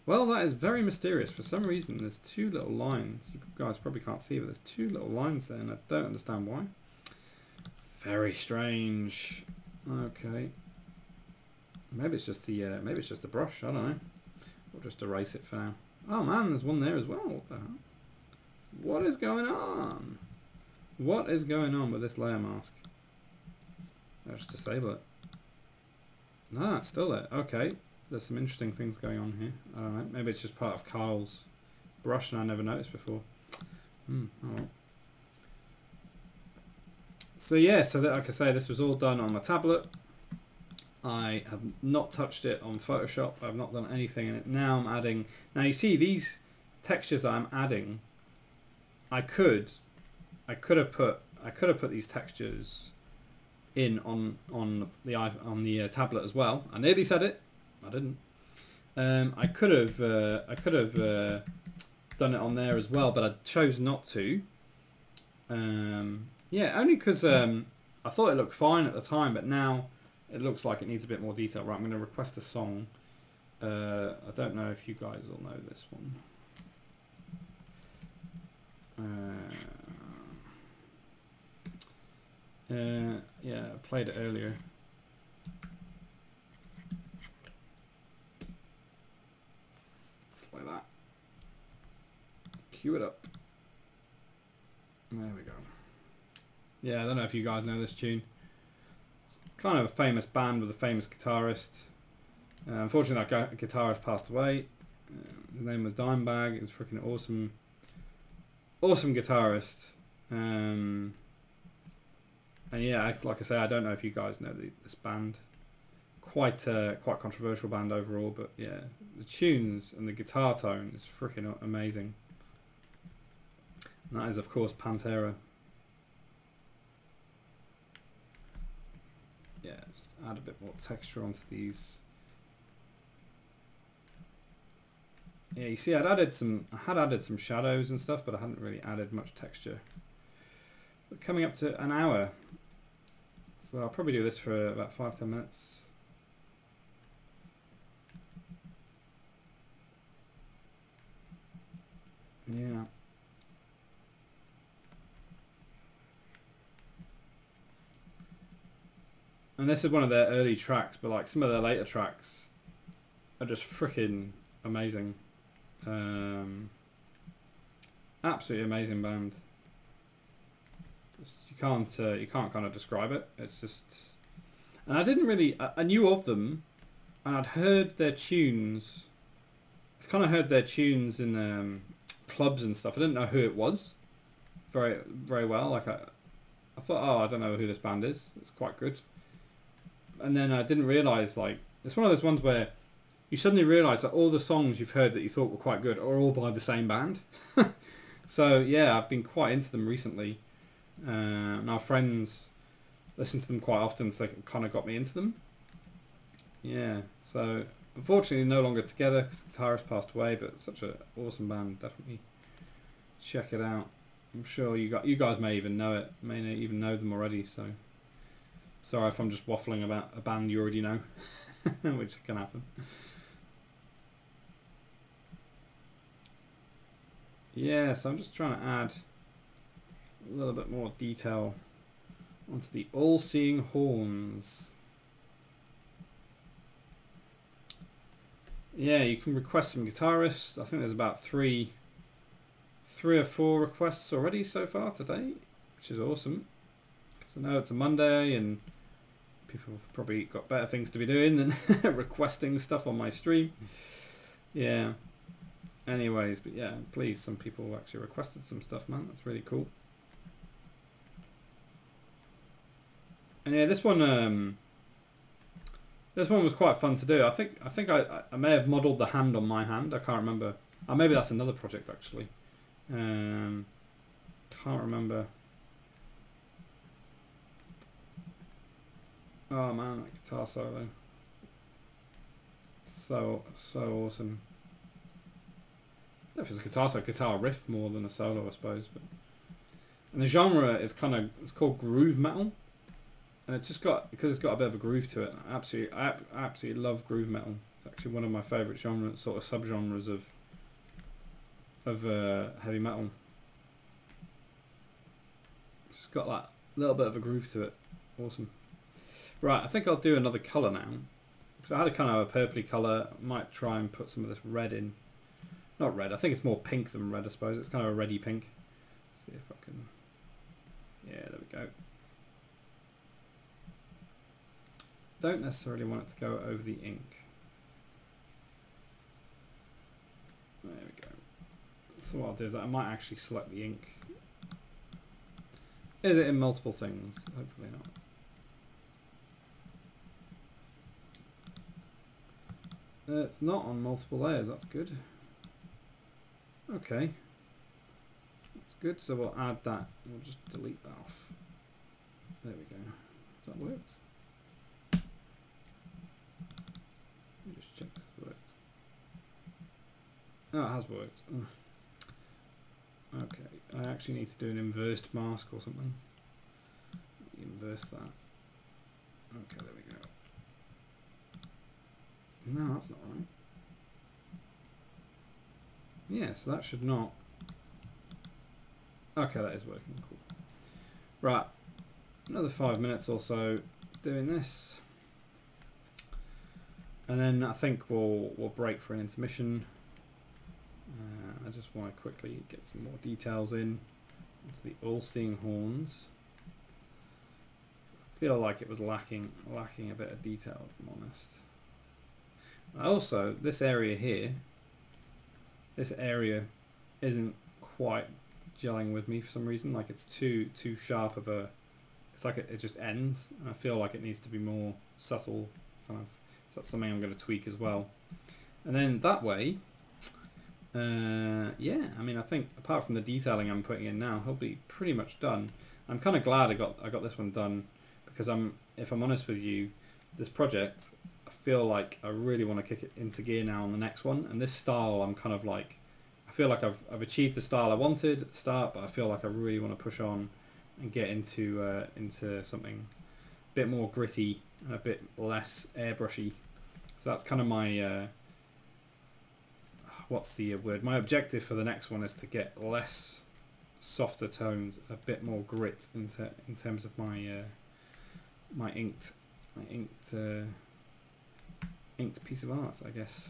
[SPEAKER 1] Well, that is very mysterious. For some reason, there's 2 little lines. You guys probably can't see, but there's 2 little lines there, and I don't understand why. Very strange. Okay. Maybe it's just the brush. I don't know. We'll just erase it for now. Oh man, there's one there as well. What the hell? What is going on? What is going on with this layer mask? I'll just disable it. No, it's still there. Okay. There's some interesting things going on here. I don't know. Maybe it's just part of Kyle's brush and I never noticed before. Alright. So yeah, so that, like I say, this was all done on my tablet. I have not touched it on Photoshop. I've not done anything in it. Now I'm adding. Now you see these textures I'm adding. I could have put these textures in on the tablet as well. I nearly said it. I didn't. I could have done it on there as well, but I chose not to. Yeah, only because I thought it looked fine at the time, but now it looks like it needs a bit more detail. Right, I'm going to request a song. I don't know if you guys will know this one. Yeah, I played it earlier. Like that. Cue it up. There we go. Yeah, I don't know if you guys know this tune. It's kind of a famous band with a famous guitarist. Unfortunately, that guitarist passed away. His name was Dimebag. He was freaking awesome. Awesome guitarist. And yeah, like I say, I don't know if you guys know this band. Quite controversial band overall, but yeah, the tunes and the guitar tone is freaking amazing. And that is, of course, Pantera. Yeah, just add a bit more texture onto these. Yeah, you see, I had added some shadows and stuff, but I hadn't really added much texture. But coming up to an hour, so I'll probably do this for about 5-10 minutes. Yeah. And this is one of their early tracks, but like some of their later tracks are just freaking amazing. Absolutely amazing band. Just, you can't kind of describe it. It's just, and I didn't really, I knew of them, and I'd heard their tunes. I kind of heard their tunes in clubs and stuff. I didn't know who it was very well. Like I thought, oh, I don't know who this band is. It's quite good. And then I didn't realise, like, it's one of those ones where you suddenly realise that all the songs you've heard that you thought were quite good are all by the same band. So yeah, I've been quite into them recently. And our friends listen to them quite often, so they kind of got me into them. Yeah, so unfortunately no longer together because the guitarist passed away, but such an awesome band. Definitely check it out. I'm sure you guys may even know it, may even know them already. So sorry if I'm just waffling about a band you already know, which can happen. Yeah, so I'm just trying to add a little bit more detail onto the all-seeing horns. Yeah, you can request some guitarists. I think there's about three or four requests already so far today, which is awesome. Because I know it's a Monday and people have probably got better things to be doing than requesting stuff on my stream. Yeah. Anyways, but yeah, please, some people actually requested some stuff, man. That's really cool. And yeah, this one was quite fun to do. I think I may have modelled the hand on my hand. I can't remember. Maybe that's another project actually. Can't remember. Oh man, that guitar solo. So awesome. If it's a guitar solo, guitar riff more than a solo, I suppose. But and the genre is it's called groove metal, and it's just got, because it's got a bit of a groove to it. I absolutely love groove metal. It's actually one of my favourite genres, sort of subgenres of heavy metal. It's just got that little bit of a groove to it. Awesome. Right, I think I'll do another colour now. Because I had a kind of a purpley colour. I might try and put some of this red in. Not red, I think it's more pink than red, I suppose. It's kind of a reddy pink. Let's see if I can... Yeah, there we go. Don't necessarily want it to go over the ink. There we go. So what I'll do is I might actually select the ink. Is it in multiple things? Hopefully not. It's not on multiple layers, that's good. Okay. That's good, so we'll add that. We'll just delete that off. There we go. Has that worked? Let me just check this has worked. Oh, it has worked. Okay, I actually need to do an inversed mask or something. Inverse that. Okay, there we go. No, that's not right. Yeah, so that should not... Okay, that is working. Cool. Right, another 5 minutes or so doing this. And then I think we'll break for an intermission. I just want to quickly get some more details in onto the all-seeing horns. I feel like it was lacking a bit of detail, if I'm honest. Also, this area here, this area isn't quite gelling with me for some reason. Like it's too sharp of a. It's like it just ends, and I feel like it needs to be more subtle, kind of. So that's something I'm going to tweak as well. And then that way, yeah. I mean, I think apart from the detailing I'm putting in now, he'll be pretty much done. I'm kind of glad I got this one done, because if I'm honest with you, this project, I feel like I really want to kick it into gear now on the next one. And this style, I'm kind of like, I feel like I've achieved the style I wanted at the start, but I feel like I really want to push on and get into something a bit more gritty and a bit less airbrushy. So that's kind of my what's the word? My objective for the next one is to get less softer tones, a bit more grit in terms of my my inked piece of art, I guess.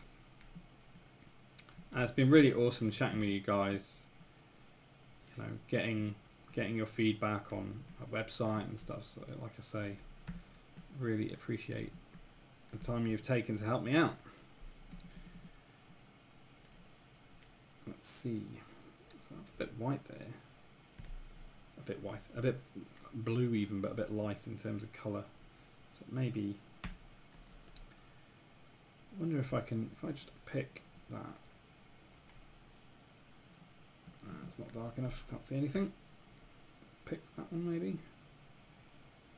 [SPEAKER 1] And it's been really awesome chatting with you guys. You know, getting your feedback on our website and stuff. So, like I say, really appreciate the time you've taken to help me out. Let's see. So that's a bit white there. A bit white, a bit blue even, but a bit light in terms of colour. So maybe. I wonder if I just pick that. It's not dark enough, can't see anything. Pick that one maybe.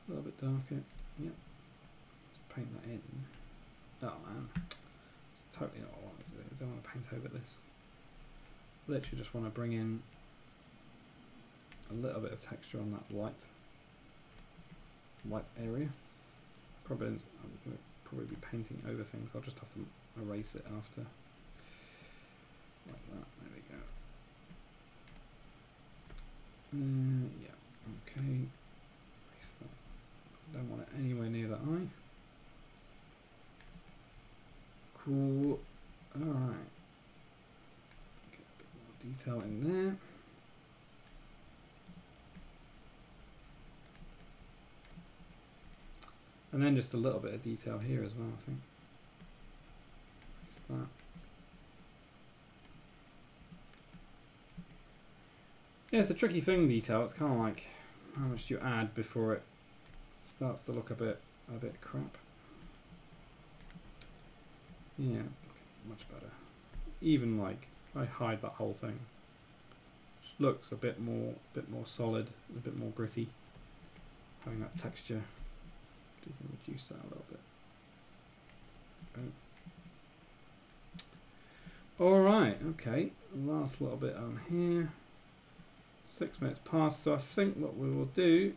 [SPEAKER 1] A little bit darker. Yep. Just paint that in. Oh man. It's totally not what I want to do. I don't want to paint over this. Literally just want to bring in a little bit of texture on that light area. I'm going to probably be painting over things. I'll just have to erase it after. Like that. There we go. Yeah, okay. Erase that. I don't want it anywhere near that eye. Cool. Alright. Get a bit more detail in there. And then just a little bit of detail here as well, I think. Erase that. Yeah, it's a tricky thing, detail. It's kind of like how much do you add before it starts to look a bit crap. Yeah, much better. Even like if I hide that whole thing, it looks a bit more solid, a bit more gritty. Having that texture even reduce that a little bit. Alright, okay. Last little bit on here. 6 minutes past, so I think what we will do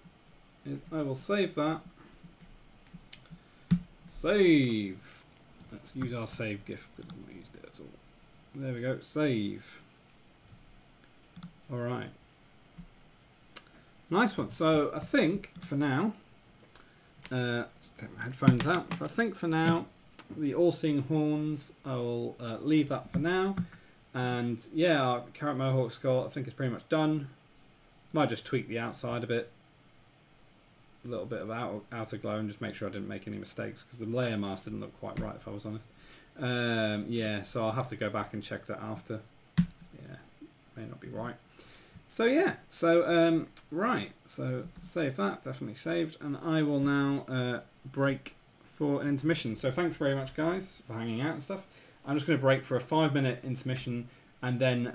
[SPEAKER 1] is I will save that. Save! Let's use our save GIF because I've not used it at all. There we go, save. Alright. Nice one. So I think for now, just take my headphones out. So I think for now, the all-seeing horns, I'll leave that for now. And yeah, our current Mohawk skull I think is pretty much done. Might just tweak the outside a bit. A little bit of outer glow and just make sure I didn't make any mistakes because the layer mask didn't look quite right if I was honest. Yeah, so I'll have to go back and check that after. Yeah, may not be right. So yeah, so right, so save that, definitely saved, and I will now break for an intermission. So thanks very much guys for hanging out and stuff. I'm just going to break for a 5-minute intermission and then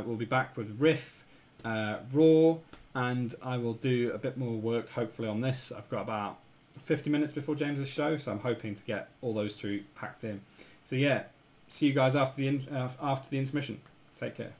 [SPEAKER 1] we'll be back with Riff, Raw, and I will do a bit more work hopefully on this. I've got about 50 minutes before James's show, so I'm hoping to get all those two packed in. So yeah, see you guys after the intermission. Take care.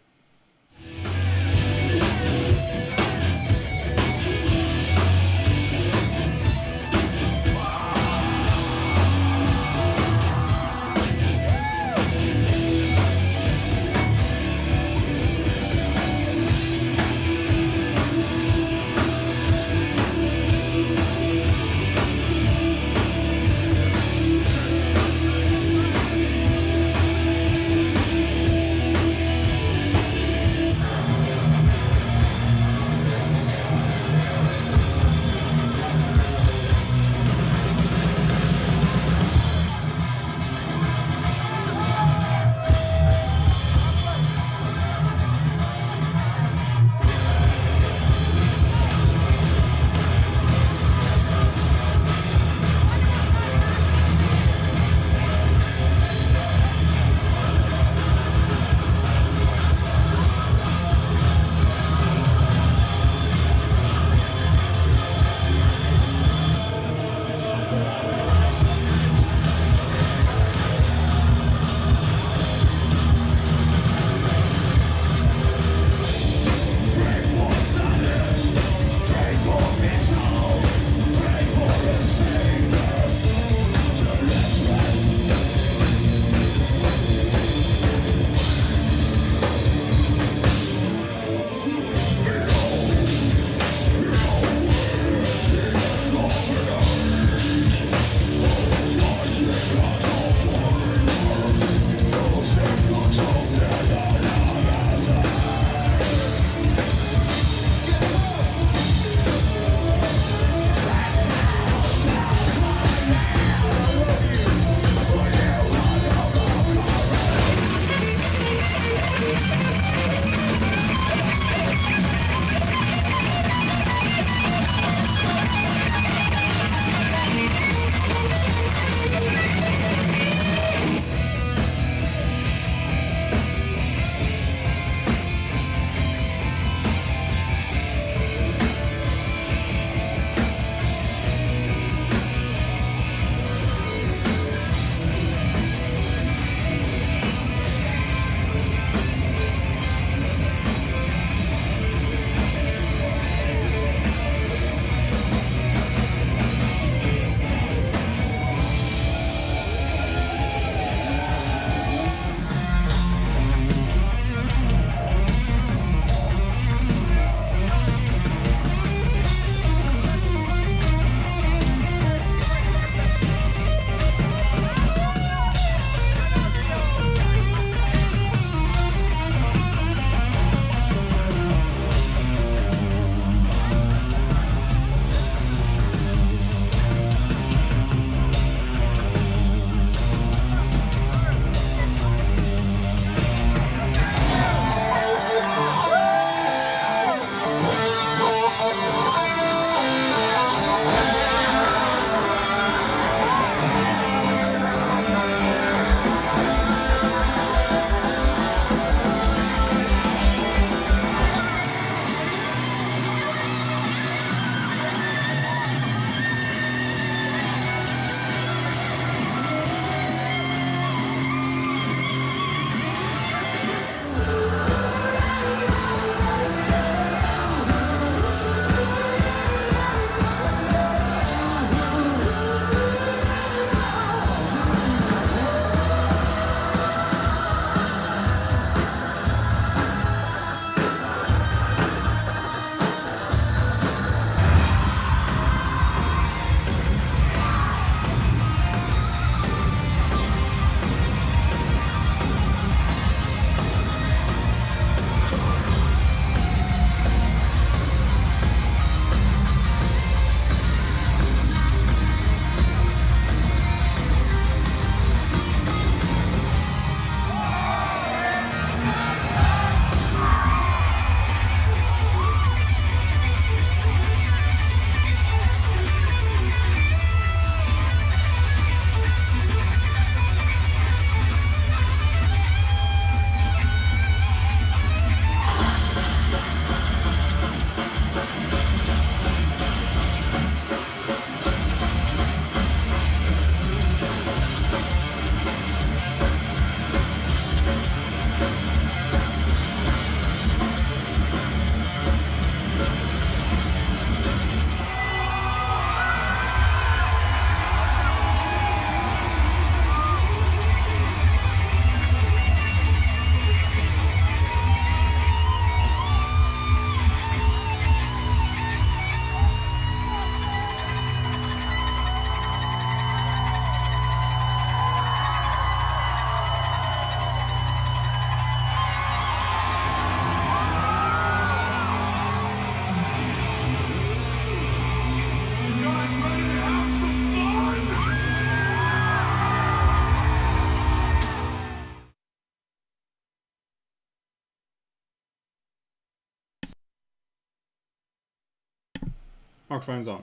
[SPEAKER 1] Microphone's on.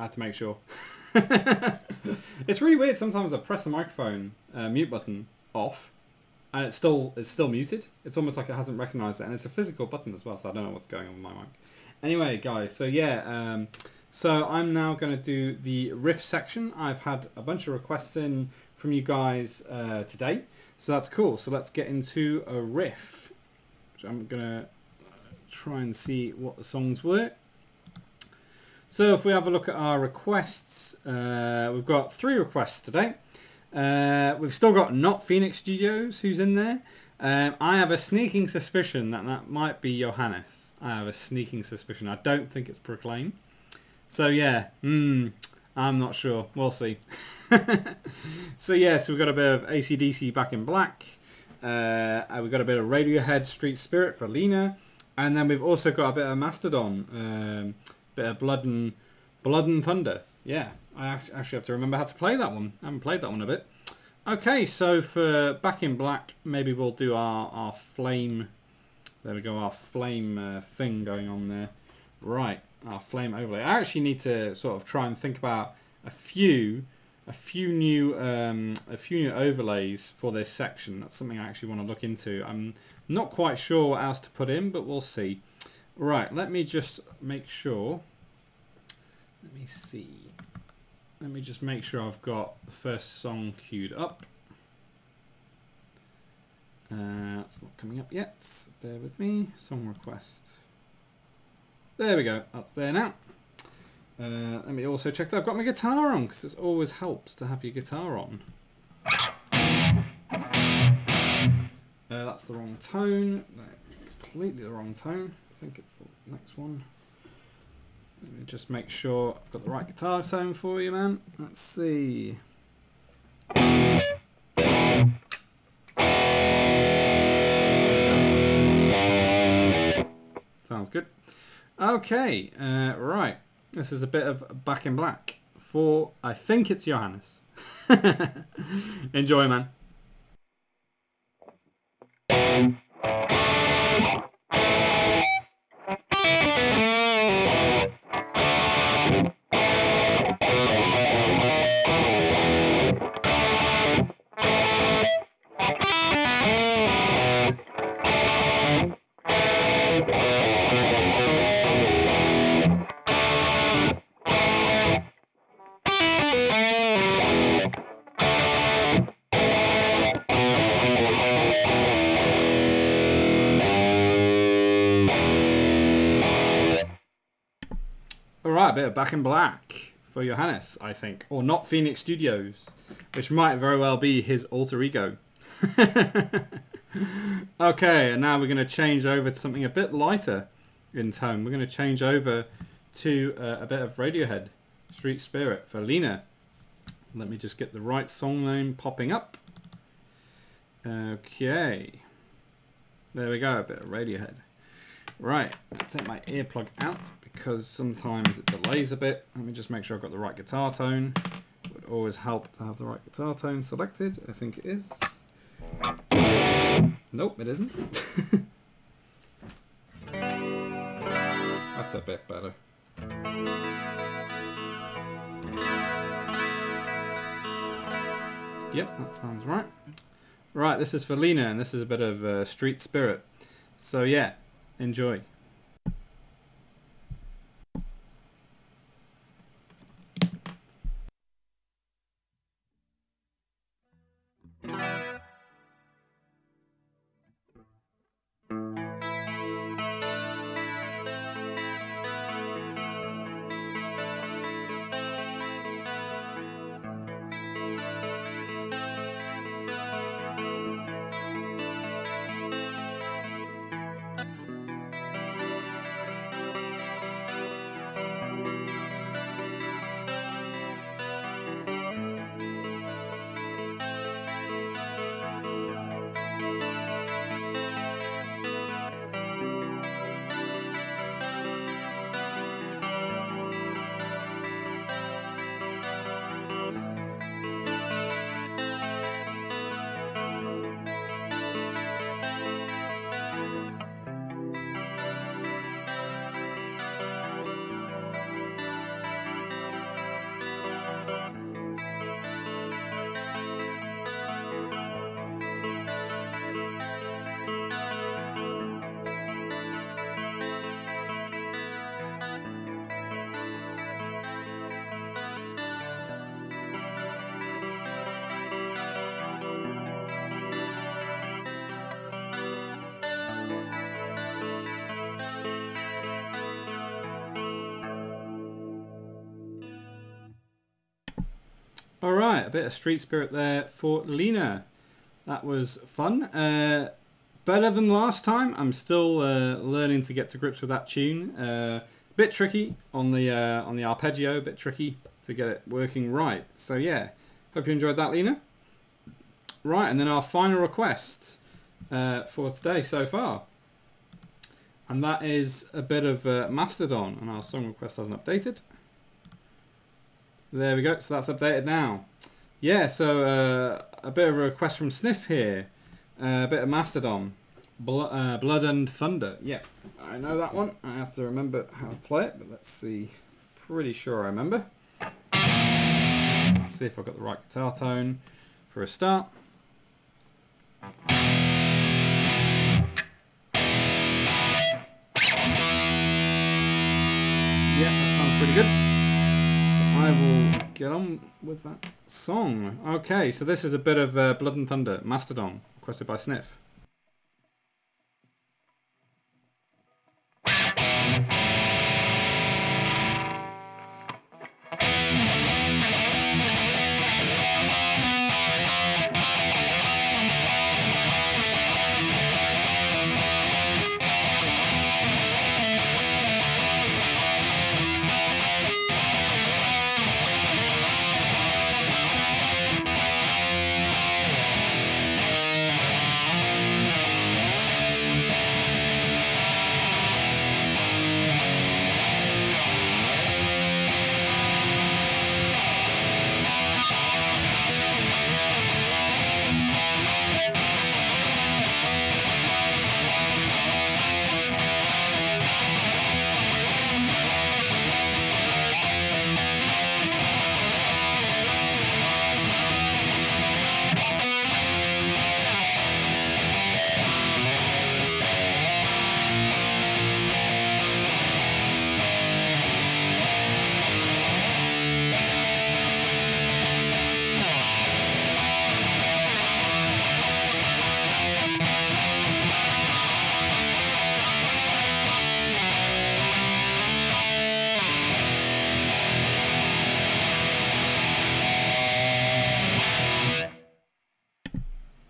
[SPEAKER 1] I had to make sure. It's really weird. Sometimes I press the microphone mute button off, and it's still muted. It's almost like it hasn't recognised it, and it's a physical button as well. So I don't know what's going on with my mic. Anyway, guys. So yeah. So I'm now going to do the riff section. I've had a bunch of requests in from you guys today, so that's cool. So let's get into a riff. Which I'm gonna try and see what the songs were. So if we have a look at our requests, we've got 3 requests today. We've still got Not Phoenix Studios, who's in there. I have a sneaking suspicion that that might be Johannes. I have a sneaking suspicion. I don't think it's Proclaim. So yeah, I'm not sure. We'll see. So yeah, so we've got a bit of AC/DC Back in Black. We've got a bit of Radiohead Street Spirit for Lena. And then we've also got a bit of Mastodon. Bit of Blood and Thunder. Yeah, I actually have to remember how to play that one. I haven't played that one a bit. Okay, so for Back in Black, maybe we'll do our flame. There we go, our flame thing going on there. Right, our flame overlay. I actually need to sort of try and think about a few new overlays for this section. That's something I actually want to look into. I'm not quite sure what else to put in, but we'll see. Right, let me just make sure. Let me see. Let me just make sure I've got the first song queued up. That's not coming up yet. Bear with me. Song request. There we go. That's there now. Let me also check that I've got my guitar on, because it always helps to have your guitar on. That's the wrong tone. No, completely the wrong tone. I think it's the next one. Let me just make sure I've got the right guitar tone for you, man. Let's see. Sounds good. Okay, right. This is a bit of Back in Black for, I think it's Johannes. Enjoy, man. Alright, a bit of Back in Black for Johannes, I think. Or Not Phoenix Studios, which might very well be his alter ego. Okay, and now we're going to change over to something a bit lighter in tone. We're going to change over to a bit of Radiohead, Street Spirit for Lena. Let me just get the right song name popping up. Okay. There we go, a bit of Radiohead. Right, I'll take my earplug out because sometimes it delays a bit. Let me just make sure I've got the right guitar tone. It would always help to have the right guitar tone selected. I think it is. Nope, it isn't. That's a bit better. Yep, that sounds right. Right, this is for Lena, and this is a bit of Street Spirit. So yeah, enjoy. All right, a bit of Street Spirit there for Lena. That was fun. Better than last time. I'm still learning to get to grips with that tune. Bit tricky on the arpeggio. Bit tricky to get it working right. So yeah, hope you enjoyed that, Lena. Right, and then our final request for today so far, and that is a bit of Mastodon, and our song request hasn't updated. There we go. So that's updated now. Yeah. So a bit of a request from Sniff here. A bit of Mastodon. Blood and Thunder. Yeah, I know that one. I have to remember how to play it, but let's see. Pretty sure I remember. Let's see if I've got the right guitar tone for a start. Yeah, that sounds pretty good. So I will get on with that song. Okay, so this is a bit of Blood and Thunder, Mastodon, requested by Sniff.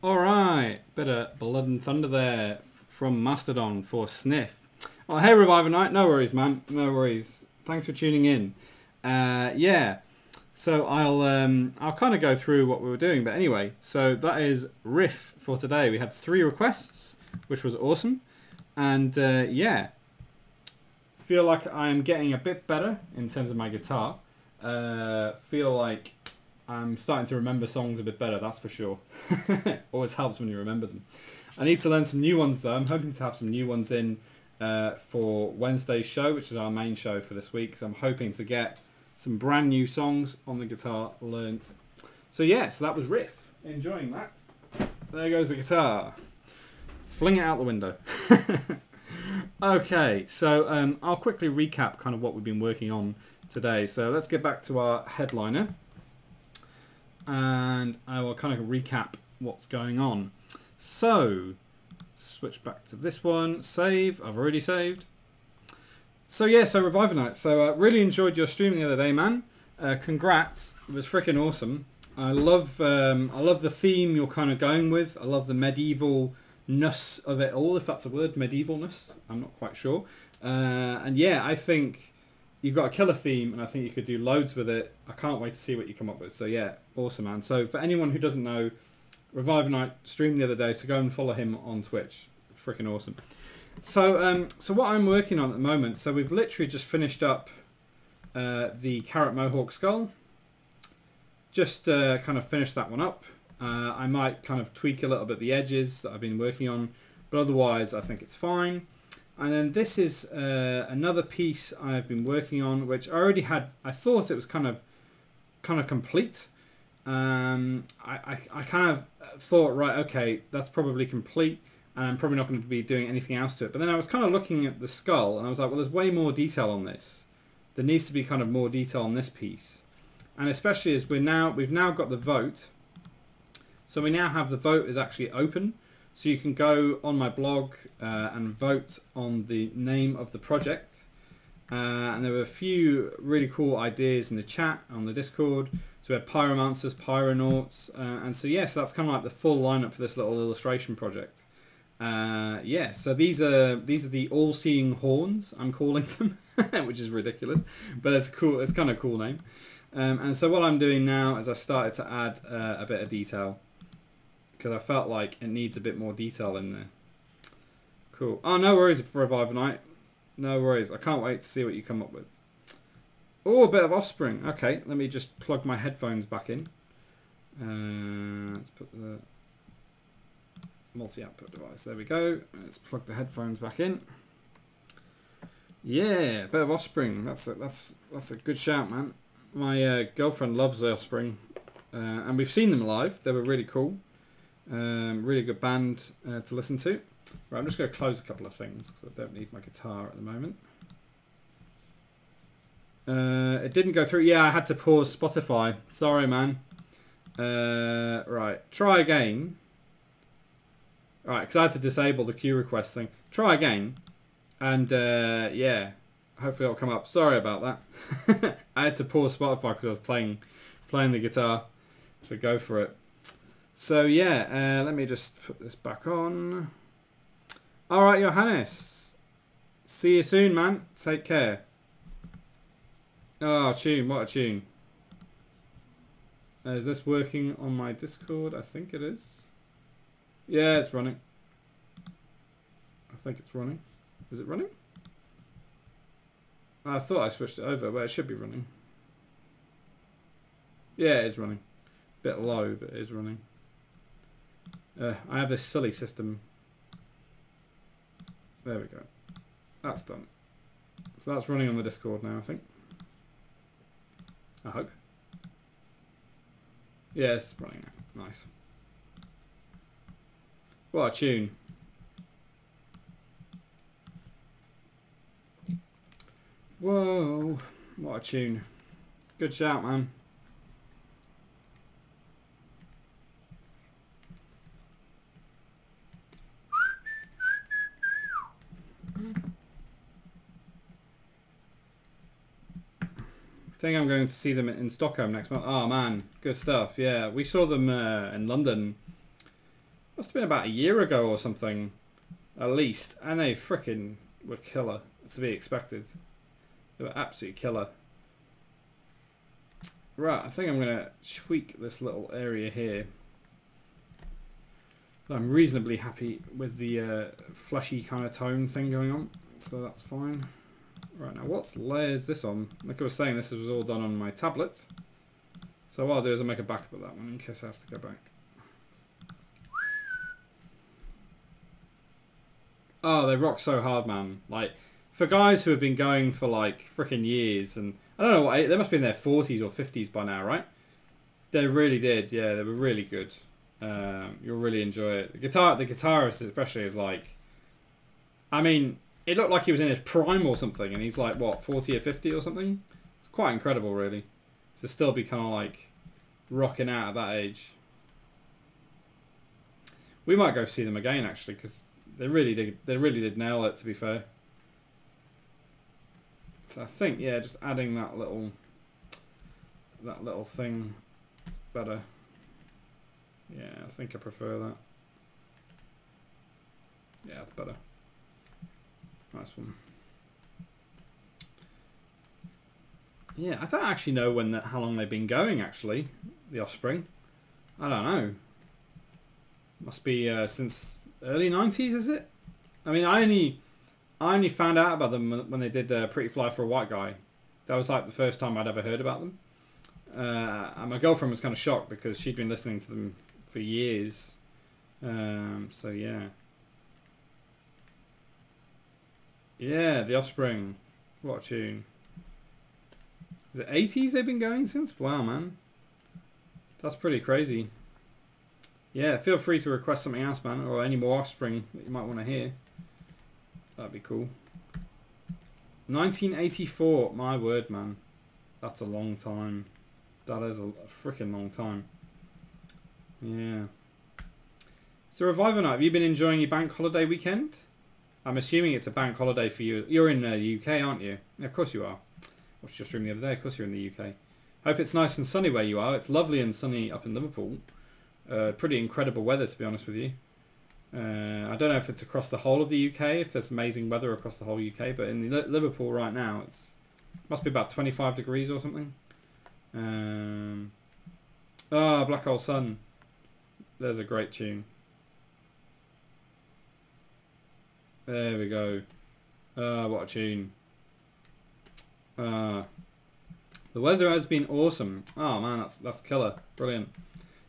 [SPEAKER 1] Alright, bit of Blood and Thunder there from Mastodon for Sniff. Oh, hey Reviver Knight, no worries man, no worries. Thanks for tuning in. Yeah, so I'll kind of go through what we were doing, but anyway, so that is Riff for today. We had 3 requests, which was awesome, and yeah, feel like I'm getting a bit better in terms of my guitar. Feel like I'm starting to remember songs a bit better, that's for sure. Always helps when you remember them. I need to learn some new ones though. I'm hoping to have some new ones in for Wednesday's show, which is our main show for this week. So I'm hoping to get some brand new songs on the guitar learnt. So yeah, so that was Riff. Enjoying that. There goes the guitar. Fling it out the window. Okay, so I'll quickly recap kind of what we've been working on today. So let's get back to our headliner. And I will kind of recap what's going on. So, switch back to this one. Save. I've already saved. So yeah, so Reviver Night. So really enjoyed your stream the other day, man. Congrats. It was freaking awesome. I love the theme you're kind of going with. I love the medievalness of it all, if that's a word, medievalness. I'm not quite sure. And yeah, I think you've got a killer theme, and I think you could do loads with it. I can't wait to see what you come up with. So yeah, awesome, man. So for anyone who doesn't know, Reviver Night streamed the other day, so go and follow him on Twitch. Freaking awesome. So so what I'm working on at the moment, so we've literally just finished up the Carrot Mohawk skull. Just kind of finished that one up. I might kind of tweak a little bit the edges that I've been working on, but otherwise I think it's fine. And then this is another piece I've been working on, which I already had. I thought it was kind of complete. I kind of thought, right, okay, that's probably complete, and I'm probably not going to be doing anything else to it. But then I was kind of looking at the skull, and I was like, well, there's way more detail on this. There needs to be kind of more detail on this piece, and especially as we've now got the vote. So we now have the vote is actually open. So you can go on my blog and vote on the name of the project. And there were a few really cool ideas in the chat on the Discord. So we had pyromancers, pyronauts, and so yeah, so that's kind of like the full lineup for this little illustration project. Yeah, so these are the all-seeing horns, I'm calling them, which is ridiculous, but it's cool. It's kind of a cool name. And so what I'm doing now is I started to add a bit of detail because I felt like it needs a bit more detail in there. Cool. Oh, no worries for Revival Night. No worries. I can't wait to see what you come up with. Oh, a bit of Offspring. Okay, let me just plug my headphones back in. Let's put the multi-output device. There we go. Let's plug the headphones back in. Yeah, a bit of Offspring. That's a good shout, man. My girlfriend loves the Offspring, and we've seen them live. They were really cool. Really good band to listen to. Right, I'm just going to close a couple of things because I don't need my guitar at the moment. It didn't go through. Yeah, I had to pause Spotify. Sorry, man. Right, try again. Right, because I had to disable the queue request thing. Try again. And, yeah, hopefully it'll come up. Sorry about that. I had to pause Spotify because I was playing the guitar. So go for it. So, yeah, let me just put this back on. All right, Johannes. See you soon, man. Take care. Oh, tune. What a tune. Is this working on my Discord? I think it is. Yeah, it's running. I think it's running. Is it running? I thought I switched it over, but it should be running. Yeah, it is running. Bit low, but it is running. I have this silly system. There we go. That's done. So that's running on the Discord now, I think. I hope. Yeah, it's running now. Nice. What a tune. Whoa. What a tune. Good shout, man. I think I'm going to see them in Stockholm next month. Oh man, good stuff. Yeah, we saw them in London. Must have been about a year ago or something, at least. And they freaking were killer. To be expected. They were absolutely killer. Right, I think I'm going to tweak this little area here. I'm reasonably happy with the fleshy kind of tone thing going on. So that's fine. Right, now what layer is this on? Like I was saying, this was all done on my tablet. So what I'll do is I'll make a backup of that one in case I have to go back. Oh, they rock so hard, man. Like, for guys who have been going for like freaking years, and I don't know what, they must be in their 40s or 50s by now, right? They really did, yeah, they were really good. You'll really enjoy it. The guitarist especially is like, I mean, it looked like he was in his prime or something, and he's like, what, 40 or 50 or something? It's quite incredible, really, to still be kind of like rocking out at that age. We might go see them again, actually, because they really did nail it, to be fair. So I think, yeah, just adding that little thing better. Yeah, I think I prefer that. Yeah, it's better. Nice one. Yeah, I don't actually know how long they've been going, actually, the Offspring. I don't know. Must be since early 90s, is it? I mean, I only found out about them when they did Pretty Fly for a White Guy. That was like the first time I'd ever heard about them. And my girlfriend was kind of shocked because she'd been listening to them for years. So yeah. Yeah, the Offspring. What a tune. Is it 80s they've been going since? Wow, man. That's pretty crazy. Yeah, feel free to request something else, man, or any more Offspring that you might want to hear. That'd be cool. 1984, my word, man. That's a long time. That is a freaking long time. Yeah. So, Revival Night, have you been enjoying your bank holiday weekend? I'm assuming it's a bank holiday for you. You're in the UK, aren't you? Yeah, of course you are. Watched your stream the other day. Of course you're in the UK. Hope it's nice and sunny where you are. It's lovely and sunny up in Liverpool. Pretty incredible weather, to be honest with you. I don't know if it's across the whole of the UK, if there's amazing weather across the whole UK, but in Liverpool right now, it must be about 25 degrees or something. Black Hole Sun. There's a great tune. There we go. What a tune. The weather has been awesome. Oh man, that's killer. Brilliant.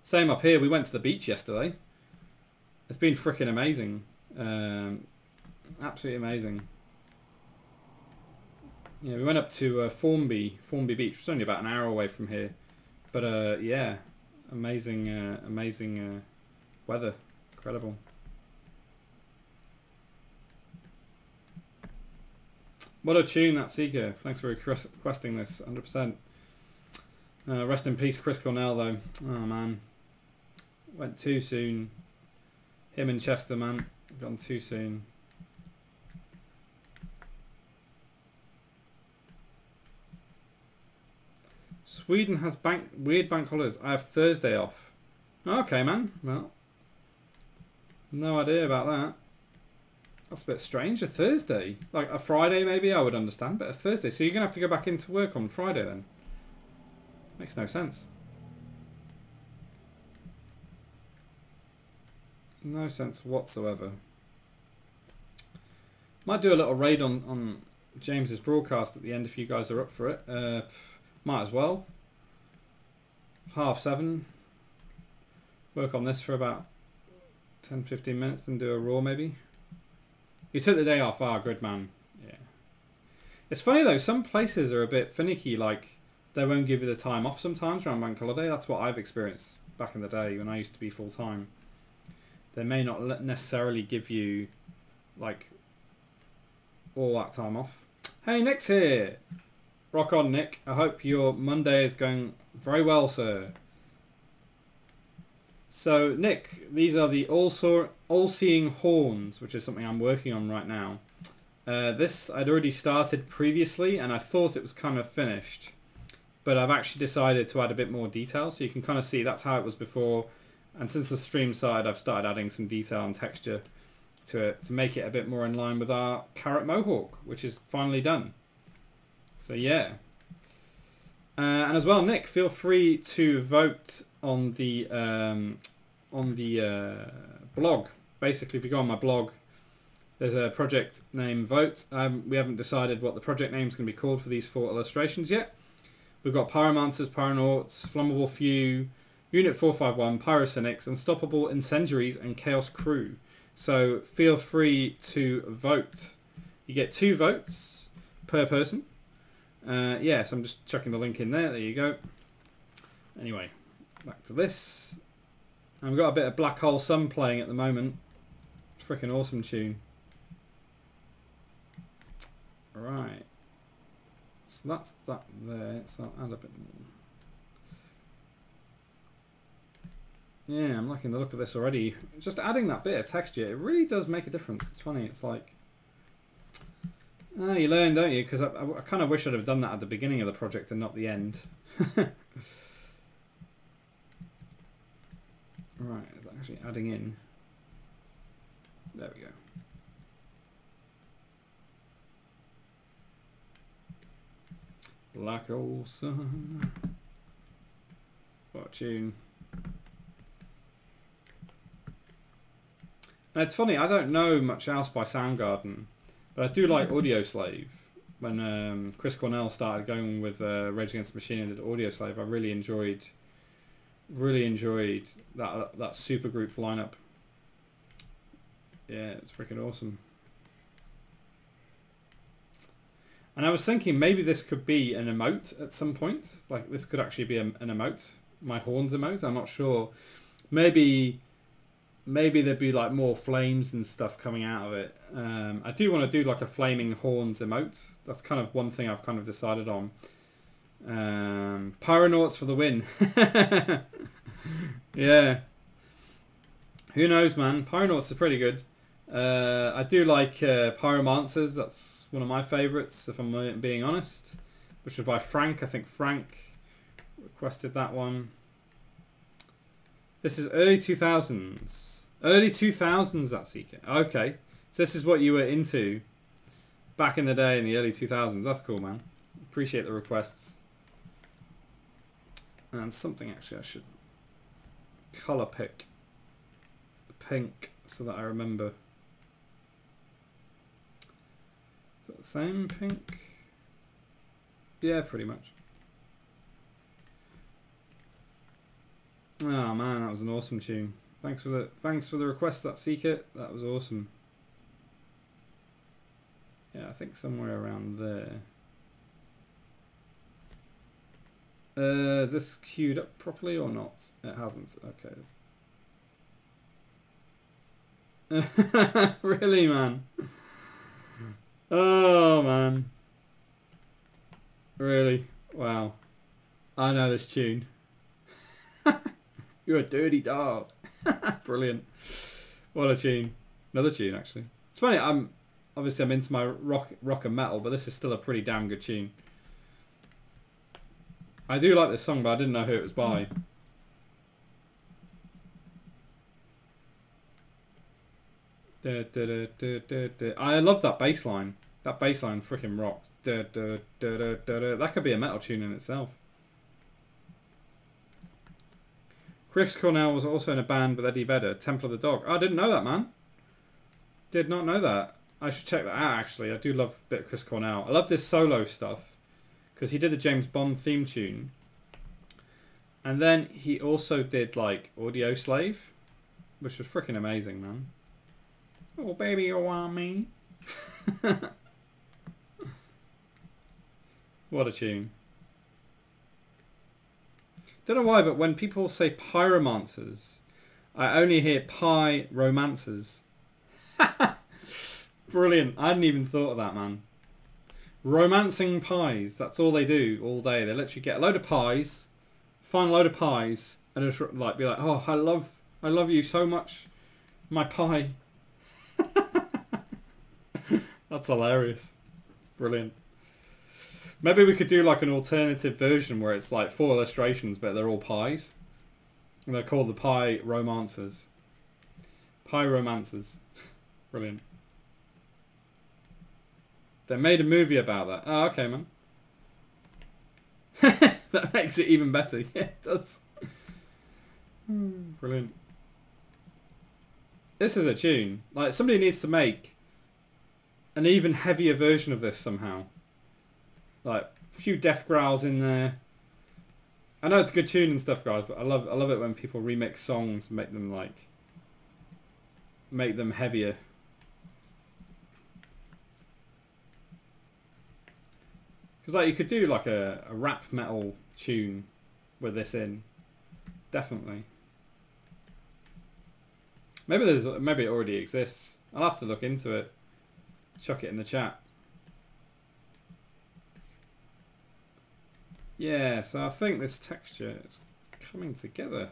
[SPEAKER 1] Same up here. We went to the beach yesterday. It's been freaking amazing. Absolutely amazing. Yeah, we went up to Formby Beach. It's only about an hour away from here. But yeah, amazing, amazing weather. Incredible. What a tune, that Seeker. Thanks for requesting this, 100%. Rest in peace, Chris Cornell, though. Oh, man. Went too soon. Him and Chester, man. Gone too soon. Sweden has weird bank holidays. I have Thursday off. Okay, man. Well, no idea about that. That's a bit strange. A Thursday. Like a Friday maybe I would understand, but a Thursday. So you're going to have to go back into work on Friday then. Makes no sense. No sense whatsoever. Might do a little raid on James's broadcast at the end if you guys are up for it. Might as well. 7:30. Work on this for about 10-15 minutes and do a Raw maybe. You took the day off. Ah, good man. Yeah. It's funny though, some places are a bit finicky, like they won't give you the time off sometimes around bank holiday. That's what I've experienced back in the day when I used to be full time. They may not necessarily give you like all that time off. Hey, Nick's here. Rock on, Nick. I hope your Monday is going very well, sir. So, Nick, these are the all-seeing horns, which is something I'm working on right now. This I'd already started previously, and I thought it was kind of finished. But I've actually decided to add a bit more detail, so you can kind of see that's how it was before. And since the stream side, I've started adding some detail and texture to it to make it a bit more in line with our carrot Mohawk, which is finally done. So, yeah. And as well, Nick, feel free to vote on the blog. Basically, if you go on my blog, there's a project name Vote. We haven't decided what the project name is going to be called for these 4 illustrations yet. We've got Pyromancers, Pyronauts, Flammable Few, Unit 451, Pyrocynics, Unstoppable Incendiaries, and Chaos Crew. So feel free to vote. You get 2 votes per person. Yeah, so I'm just chucking the link in there. There you go. Anyway, back to this. And we've got a bit of Black Hole Sun playing at the moment. Freaking awesome tune. Right. So that's that there. So I'll add a bit more. Yeah, I'm liking the look of this already. Just adding that bit of texture, it really does make a difference. It's funny. It's like... you learn, don't you? Because I kind of wish I'd have done that at the beginning of the project and not the end. Right, it's actually adding in. There we go. Black Hole Sun. What a tune. Now, it's funny, I don't know much else by Soundgarden. But I do like Audioslave. When Chris Cornell started going with Rage Against the Machine and did Audioslave, I really enjoyed that supergroup lineup. Yeah, it's freaking awesome. And I was thinking maybe this could be an emote at some point. Like this could actually be an emote, my horns emote. I'm not sure. Maybe there'd be like more flames and stuff coming out of it. I do want to do like a flaming horns emote. That's kind of one thing I've kind of decided on. Pyronauts for the win. Yeah. Who knows, man? Pyronauts are pretty good. I do like Pyromancers. That's one of my favourites, if I'm being honest. Which was by Frank. I think Frank requested that one. This is early 2000s. Early 2000s, that Seeker. Okay. So this is what you were into back in the day in the early 2000s. That's cool, man. Appreciate the requests. And something actually I should colour pick the pink so that I remember. Is that the same pink? Yeah, pretty much. Oh man, that was an awesome tune. Thanks for the request, that Seeker. That was awesome. Yeah, I think somewhere around there. Is this queued up properly or not? It hasn't. Okay. Really, man? Oh, man. Really? Wow. I know this tune. You're a dirty dog. Brilliant. What a tune. Another tune, actually. It's funny, I'm into my rock and metal, but this is still a pretty damn good tune. I do like this song, but I didn't know who it was by. I love that bass line. That bass line freaking rocks. That could be a metal tune in itself. Chris Cornell was also in a band with Eddie Vedder, Temple of the Dog. Oh, I didn't know that, man. Did not know that. I should check that out, actually. I do love a bit of Chris Cornell. I love this solo stuff, because he did the James Bond theme tune. And then he also did, like, Audio Slave, which was freaking amazing, man. Oh, baby, you want me? What a tune. Don't know why, but when people say pyromancers, I only hear pie romancers. Brilliant. I hadn't even thought of that, man. Romancing pies. That's all they do all day. They literally get a load of pies, find a load of pies, and just like be like, "Oh, I love you so much, my pie." That's hilarious. Brilliant. Maybe we could do like an alternative version where it's like 4 illustrations, but they're all pies. And they're called the pie romancers. Pie romancers. Brilliant. They made a movie about that. Oh, okay, man. That makes it even better. Yeah, it does. Brilliant. This is a tune. Like, somebody needs to make an even heavier version of this somehow. Like, a few death growls in there. I know it's a good tune and stuff, guys, but I love it when people remix songs and make them heavier. Because like you could do like a rap metal tune with this in. Definitely. Maybe it already exists. I'll have to look into it. Chuck it in the chat. Yeah, so I think this texture is coming together.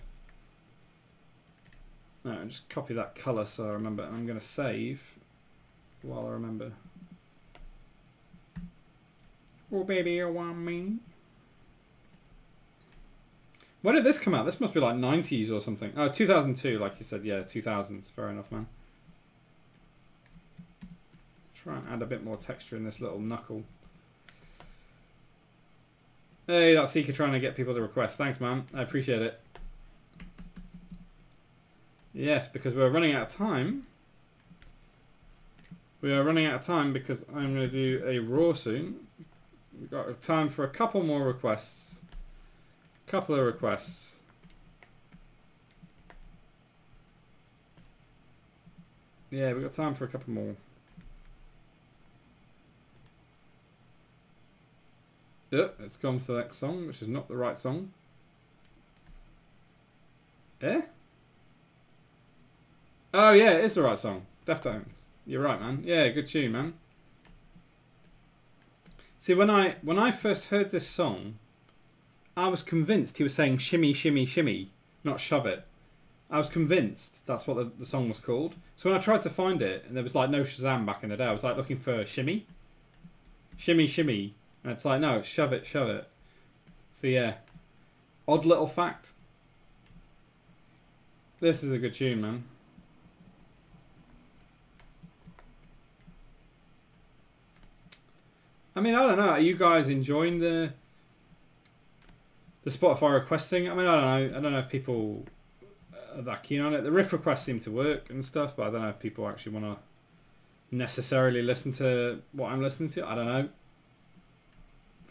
[SPEAKER 1] Alright, I'll just copy that colour so I remember. I'm going to save while I remember. Oh baby, you want me? When did this come out? This must be like 90s or something. Oh, 2002, like you said. Yeah, 2000s. Fair enough, man. Try and add a bit more texture in this little knuckle. Hey, that's Seeker trying to get people to request. Thanks, man. I appreciate it. Yes, because we're running out of time. We are running out of time because I'm going to do a raw soon. We've got time for a couple more requests. Couple of requests. Yeah, we've got time for a couple more. Yep, it's gone to the next song, which is not the right song. Eh? Oh yeah, it is the right song. Deftones. You're right, man. Yeah, good tune, man. See, when I first heard this song, I was convinced he was saying shimmy, shimmy, shimmy, not shove it. I was convinced that's what the song was called. So when I tried to find it, and there was like no Shazam back in the day, I was like looking for shimmy. Shimmy, shimmy. And it's like, no, shove it, shove it. So yeah, Odd little fact. This is a good tune, man. I mean, I don't know. Are you guys enjoying the Spotify requesting? I mean, I don't know. I don't know if people are that keen on it. The riff requests seem to work and stuff, but I don't know if people actually want to necessarily listen to what I'm listening to. I don't know.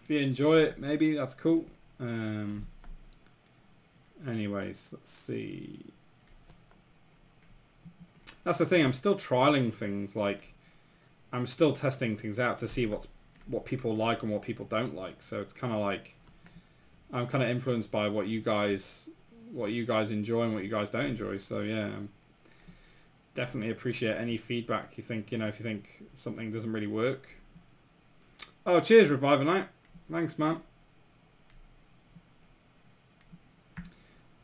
[SPEAKER 1] If you enjoy it, maybe that's cool. Anyways, let's see. That's the thing. I'm still trialing things. Like, I'm still testing things out to see what people like and what people don't like. So it's kind of like I'm kind of influenced by what you guys enjoy and what you guys don't enjoy. So yeah, definitely appreciate any feedback. You think, if you think something doesn't really work. Oh, cheers, Reviver Night. Thanks, man.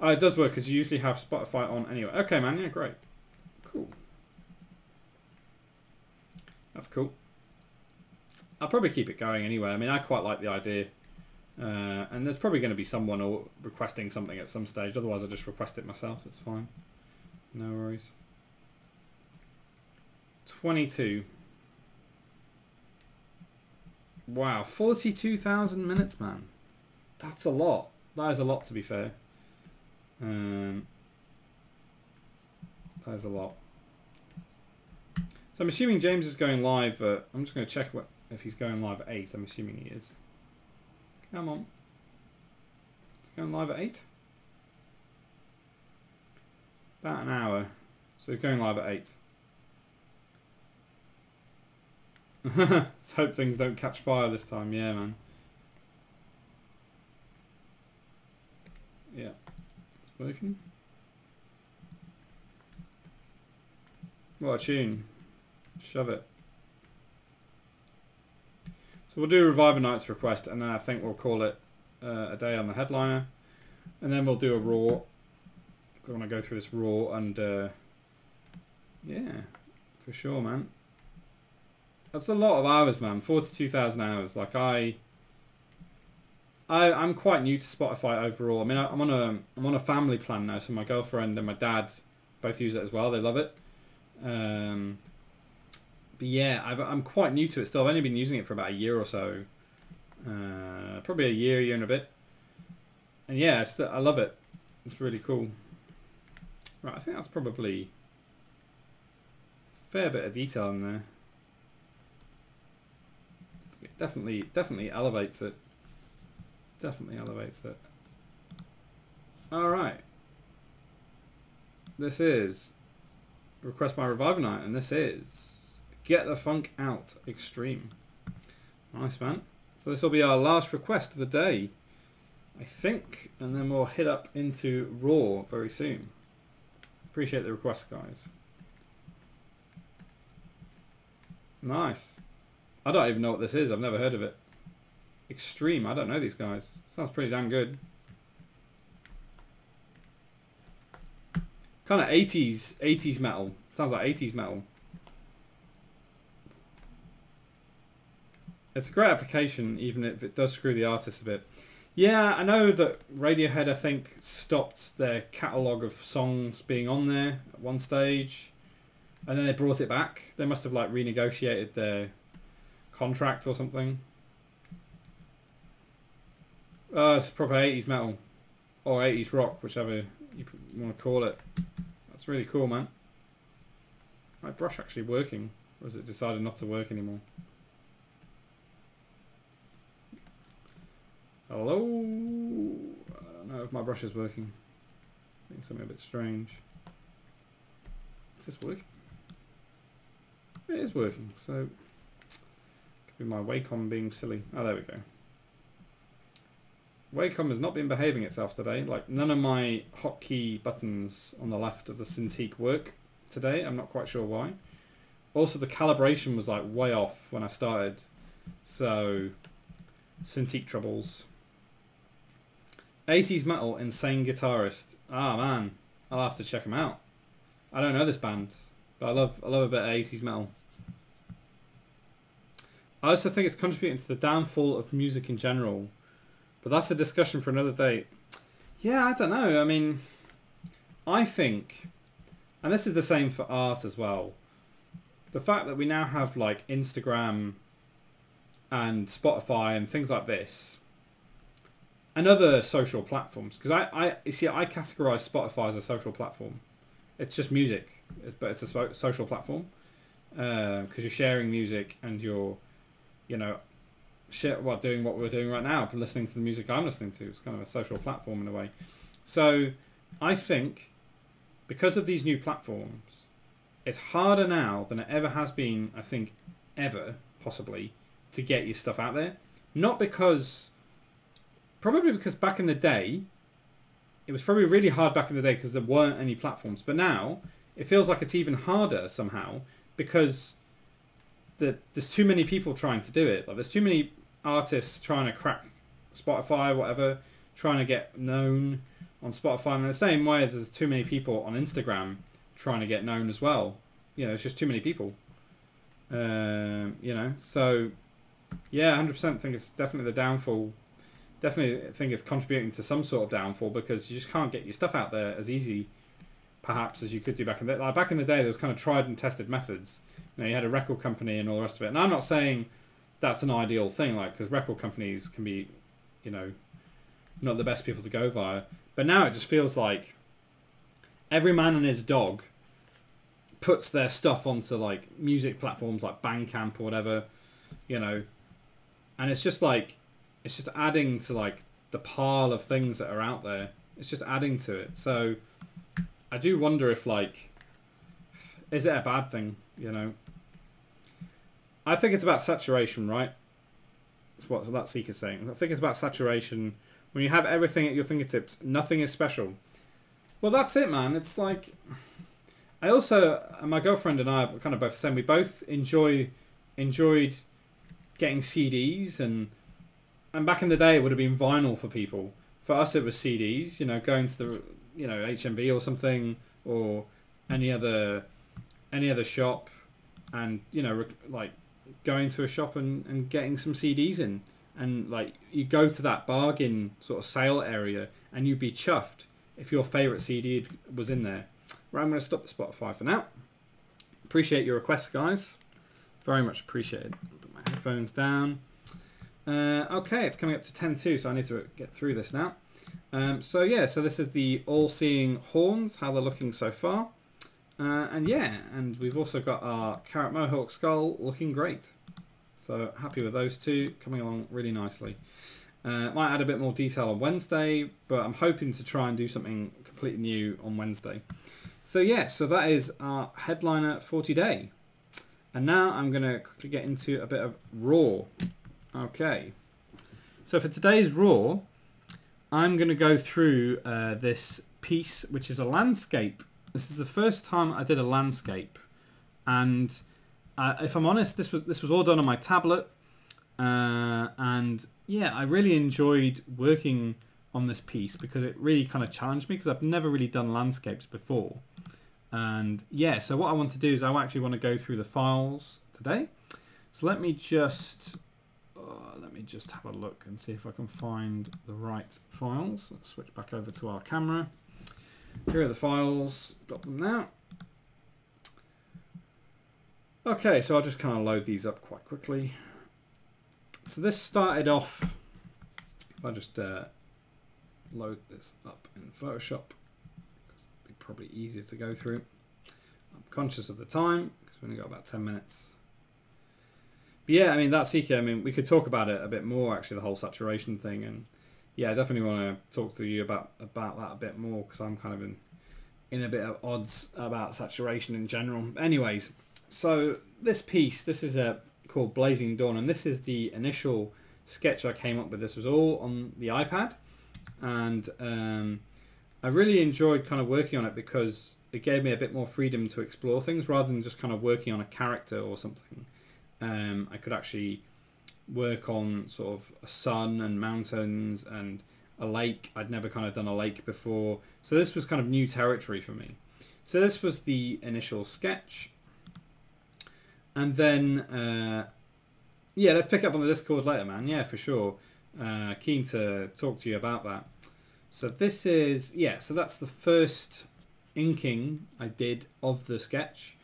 [SPEAKER 1] Oh, it does work because you usually have Spotify on anyway. Okay, man. Yeah, great. Cool. That's cool. I'll probably keep it going anyway. I mean, I quite like the idea. And there's probably going to be someone requesting something at some stage. Otherwise, I'll just request it myself. It's fine. No worries. 22. Wow, 42,000 minutes, man. That's a lot. That is a lot, to be fair. That is a lot. So I'm assuming James is going live. I'm just going to check if he's going live at 8. I'm assuming he is. Come on. It's going live at 8? About an hour. So he's going live at 8. Let's hope things don't catch fire this time. Yeah, man. Yeah. It's working. What a tune. Shove it. So we'll do a Reviver Night's request, and then I think we'll call it a day on the headliner. And then we'll do a Raw. I want to go through this Raw, and yeah, for sure, man. That's a lot of hours, man. 42,000 hours. Like I'm quite new to Spotify overall. I mean, I'm on a family plan now, so my girlfriend and my dad both use it as well. They love it. But yeah, I'm quite new to it still. I've only been using it for about a year or so. Probably a year and a bit. And yeah, I love it. It's really cool. Right, I think that's probably a fair bit of detail in there. It definitely elevates it. Definitely elevates it. Alright. This is Request My Reviver Night, and this is Get the Funk Out Extreme. Nice, man. So this will be our last request of the day, I think, and then we'll hit up into Raw very soon. Appreciate the request, guys. Nice. I don't even know what this is. I've never heard of it. Extreme. I don't know these guys. Sounds pretty damn good. Kind of 80s metal. Sounds like 80s metal. It's a great application, even if it does screw the artist a bit. Yeah, I know that Radiohead, I think, stopped their catalogue of songs being on there at one stage. And then they brought it back. They must have, like, renegotiated their contract or something. It's proper 80s metal. Or 80s rock, whichever you want to call it. That's really cool, man. My brush actually working? Or has it decided not to work anymore? Hello? I don't know if my brush is working. I think something a bit strange. Is this working? It is working, so... Could be my Wacom being silly. Oh, there we go. Wacom has not been behaving itself today. Like, none of my hotkey buttons on the left of the Cintiq work today. I'm not quite sure why. Also, the calibration was, like, way off when I started. So, Cintiq troubles. 80s metal, insane guitarist. Ah, man. I'll have to check him out. I don't know this band, but I love a bit of 80s metal. I also think it's contributing to the downfall of music in general. But that's a discussion for another day. Yeah, I don't know. I mean, I think, and this is the same for art as well, the fact that we now have like Instagram and Spotify and things like this and other social platforms, because you see, I categorize Spotify as a social platform. It's just music, but it's a social platform, because you're sharing music and you're, you know, doing what we're doing right now, listening to the music I'm listening to. It's kind of a social platform in a way. So I think because of these new platforms, it's harder now than it ever has been, I think, ever, possibly, to get your stuff out there. Not because... Probably because back in the day, it was probably really hard back in the day because there weren't any platforms. But now, it feels like it's even harder somehow because there's too many people trying to do it. Like, there's too many artists trying to crack Spotify, whatever, trying to get known on Spotify. And in the same way as there's too many people on Instagram trying to get known as well. You know, it's just too many people. You know, so yeah, 100% think it's definitely the downfall. Definitely think it's contributing to some sort of downfall because you just can't get your stuff out there as easy, perhaps, as you could do back in the day. Like back in the day, there was kind of tried and tested methods. You know, you had a record company and all the rest of it. And I'm not saying that's an ideal thing, like, because record companies can be, you know, not the best people to go via. But now it just feels like every man and his dog puts their stuff onto like music platforms like Bandcamp or whatever, you know, and it's just like, it's just adding to like the pile of things that are out there. It's just adding to it. So I do wonder if like, is it a bad thing, you know? I think it's about saturation, right? That's what that Seeker's saying. I think it's about saturation. When you have everything at your fingertips, nothing is special. Well, that's it, man. It's like, I also, my girlfriend and I are kind of both saying we both enjoyed getting CDs, and back in the day it would have been vinyl for people. For us it was CDs, you know, going to the, you know, HMV or something, or any other shop, and, you know, like going to a shop and getting some CDs in, and like you go to that bargain sort of sale area and you'd be chuffed if your favourite CD was in there. Right, I'm going to stop the Spotify for now. Appreciate your requests, guys. Very much appreciated. Put my headphones down. Okay, it's coming up to 10:02, so I need to get through this now. So yeah, so this is the all-seeing horns, how they're looking so far. And yeah, and we've also got our carrot Mohawk skull looking great. So happy with those two, coming along really nicely. Might add a bit more detail on Wednesday, but I'm hoping to try and do something completely new on Wednesday. So yeah, so that is our headliner for today. And now I'm going to quickly get into a bit of Raw. Okay. So for today's Raw, I'm going to go through this piece, which is a landscape. This is the first time I did a landscape. And if I'm honest, this was all done on my tablet. And yeah, I really enjoyed working on this piece because it really kind of challenged me, because I've never really done landscapes before. And yeah, so what I want to do is I actually want to go through the files today. So let me just have a look and see if I can find the right files. Let's switch back over to our camera. Here are the files, got them now. Okay, so I'll just kind of load these up quite quickly. So this started off, if I just load this up in Photoshop, because it'd be probably easier to go through. I'm conscious of the time, because we've only got about 10 minutes. But yeah, I mean, that Seeker, I mean, we could talk about it a bit more, actually, the whole saturation thing. And yeah, I definitely want to talk to you about that a bit more, because I'm kind of in a bit of odds about saturation in general. Anyways, so this piece, this is called Blazing Dawn, and this is the initial sketch I came up with. This was all on the iPad, and I really enjoyed kind of working on it because it gave me a bit more freedom to explore things rather than just kind of working on a character or something. I could actually work on sort of a sun and mountains and a lake. I'd never kind of done a lake before, so this was kind of new territory for me. So this was the initial sketch. And then, yeah, let's pick up on the Discord later, man. Yeah, for sure. Keen to talk to you about that. So this is, yeah, so that's the first inking I did of the sketch,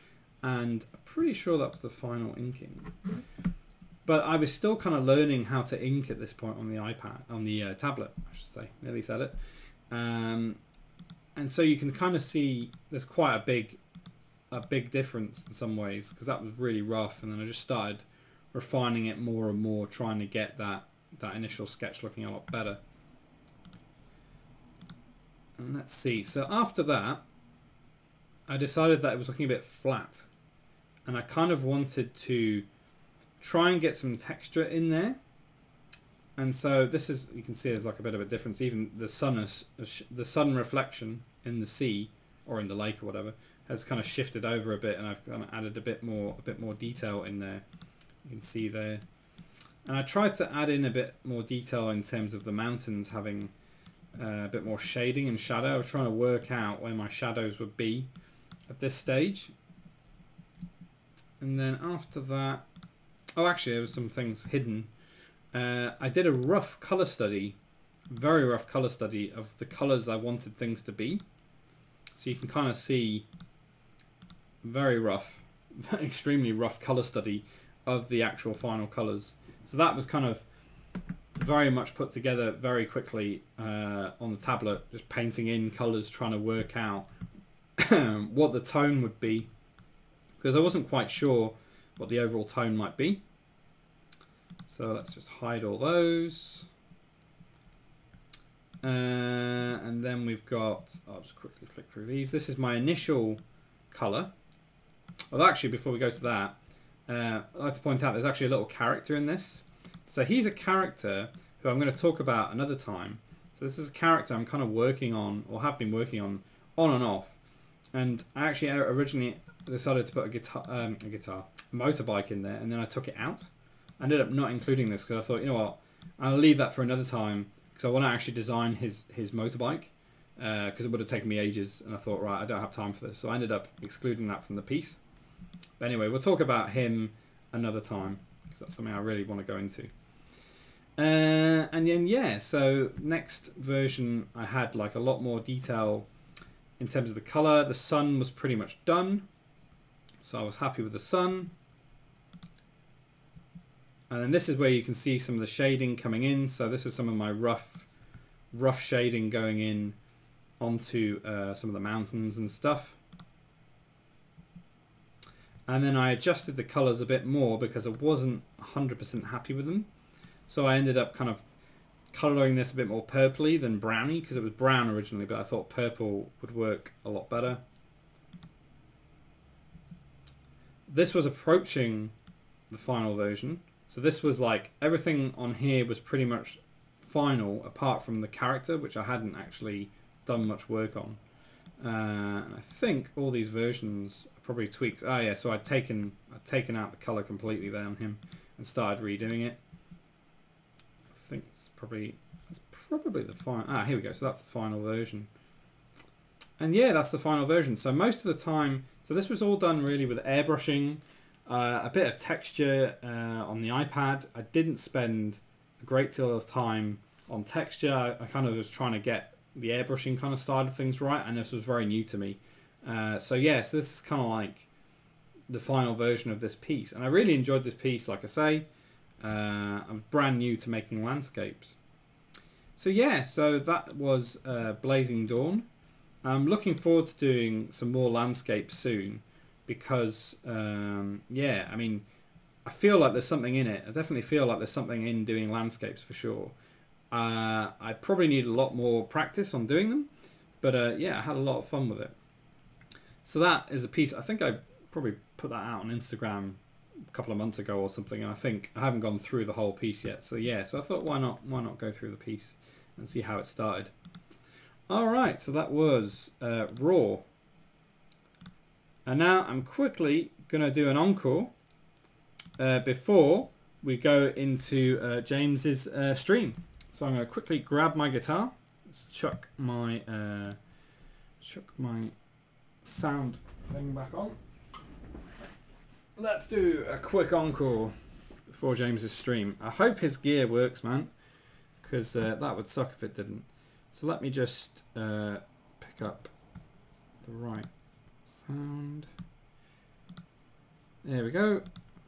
[SPEAKER 1] and I'm pretty sure that was the final inking. But I was still kind of learning how to ink at this point on the iPad, on the tablet, I should say. Nearly said it. And so you can kind of see there's quite a big difference in some ways, because that was really rough, and then I just started refining it more and more, trying to get that initial sketch looking a lot better. And let's see. So after that, I decided that it was looking a bit flat, and I kind of wanted to try and get some texture in there. And so this is, you can see there's like a bit of a difference. Even the sun reflection in the sea or in the lake or whatever has kind of shifted over a bit, and I've kind of added a bit more detail in there. You can see there. And I tried to add in a bit more detail in terms of the mountains having a bit more shading and shadow. I was trying to work out where my shadows would be at this stage. And then after that, oh, actually, there was some things hidden. I did a rough color study, very rough color study of the colors I wanted things to be. So you can kind of see very rough, extremely rough color study of the actual final colors. So that was kind of very much put together very quickly on the tablet, just painting in colors, trying to work out what the tone would be, because I wasn't quite sure what the overall tone might be. So let's just hide all those. And then we've got, I'll just quickly click through these. This is my initial color. Well, actually, before we go to that, I'd like to point out there's actually a little character in this. So he's a character who I'm going to talk about another time. So this is a character I'm kind of working on, or have been working on and off. And I actually originally decided to put a motorbike in there, and then I took it out. I ended up not including this because I thought, you know what, I'll leave that for another time, because I want to actually design his motorbike, because it would have taken me ages, and I thought, right, I don't have time for this. So I ended up excluding that from the piece. But anyway, we'll talk about him another time, because that's something I really want to go into. And then, yeah, so next version I had like a lot more detail in terms of the color. The sun was pretty much done, so I was happy with the sun. And then this is where you can see some of the shading coming in. So this is some of my rough shading going in onto some of the mountains and stuff. And then I adjusted the colors a bit more because I wasn't 100% happy with them. So I ended up kind of coloring this a bit more purpley than browny, because it was brown originally, but I thought purple would work a lot better. This was approaching the final version. So this was like, everything on here was pretty much final, apart from the character, which I hadn't actually done much work on. I think all these versions are probably tweaks. Oh yeah, so I'd taken out the color completely there on him and started redoing it. I think it's probably the final. Ah, here we go. So that's the final version. And yeah, that's the final version. So most of the time, so this was all done really with airbrushing, a bit of texture on the iPad. I didn't spend a great deal of time on texture. I kind of was trying to get the airbrushing kind of side of things right, and this was very new to me. So yeah, so this is kind of like the final version of this piece, and I really enjoyed this piece. Like I say, I'm brand new to making landscapes. So yeah, so that was Blazing Dawn. I'm looking forward to doing some more landscapes soon, because yeah, I mean, I feel like there's something in it. I definitely feel like there's something in doing landscapes for sure. I probably need a lot more practice on doing them, but yeah, I had a lot of fun with it. So that is a piece. I think I probably put that out on Instagram a couple of months ago or something, and I think I haven't gone through the whole piece yet. So yeah, so I thought, why not go through the piece and see how it started. All right, so that was Raw. And now I'm quickly going to do an encore before we go into James's stream. So I'm going to quickly grab my guitar. Let's chuck my sound thing back on. Let's do a quick encore before James's stream. I hope his gear works, man, because that would suck if it didn't. So let me just pick up the right sound. There we go. I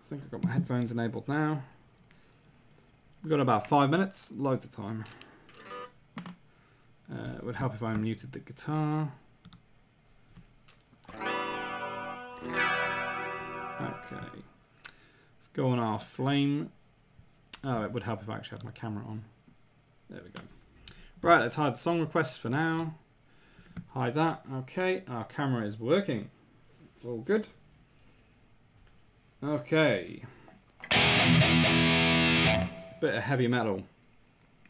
[SPEAKER 1] think I've got my headphones enabled now. We've got about 5 minutes, loads of time. It would help if I muted the guitar. Okay. Let's go on our flame. Oh, it would help if I actually had my camera on. There we go. Right, let's hide the song requests for now. Hide that. Okay, our camera is working. It's all good. Okay. Bit of heavy metal.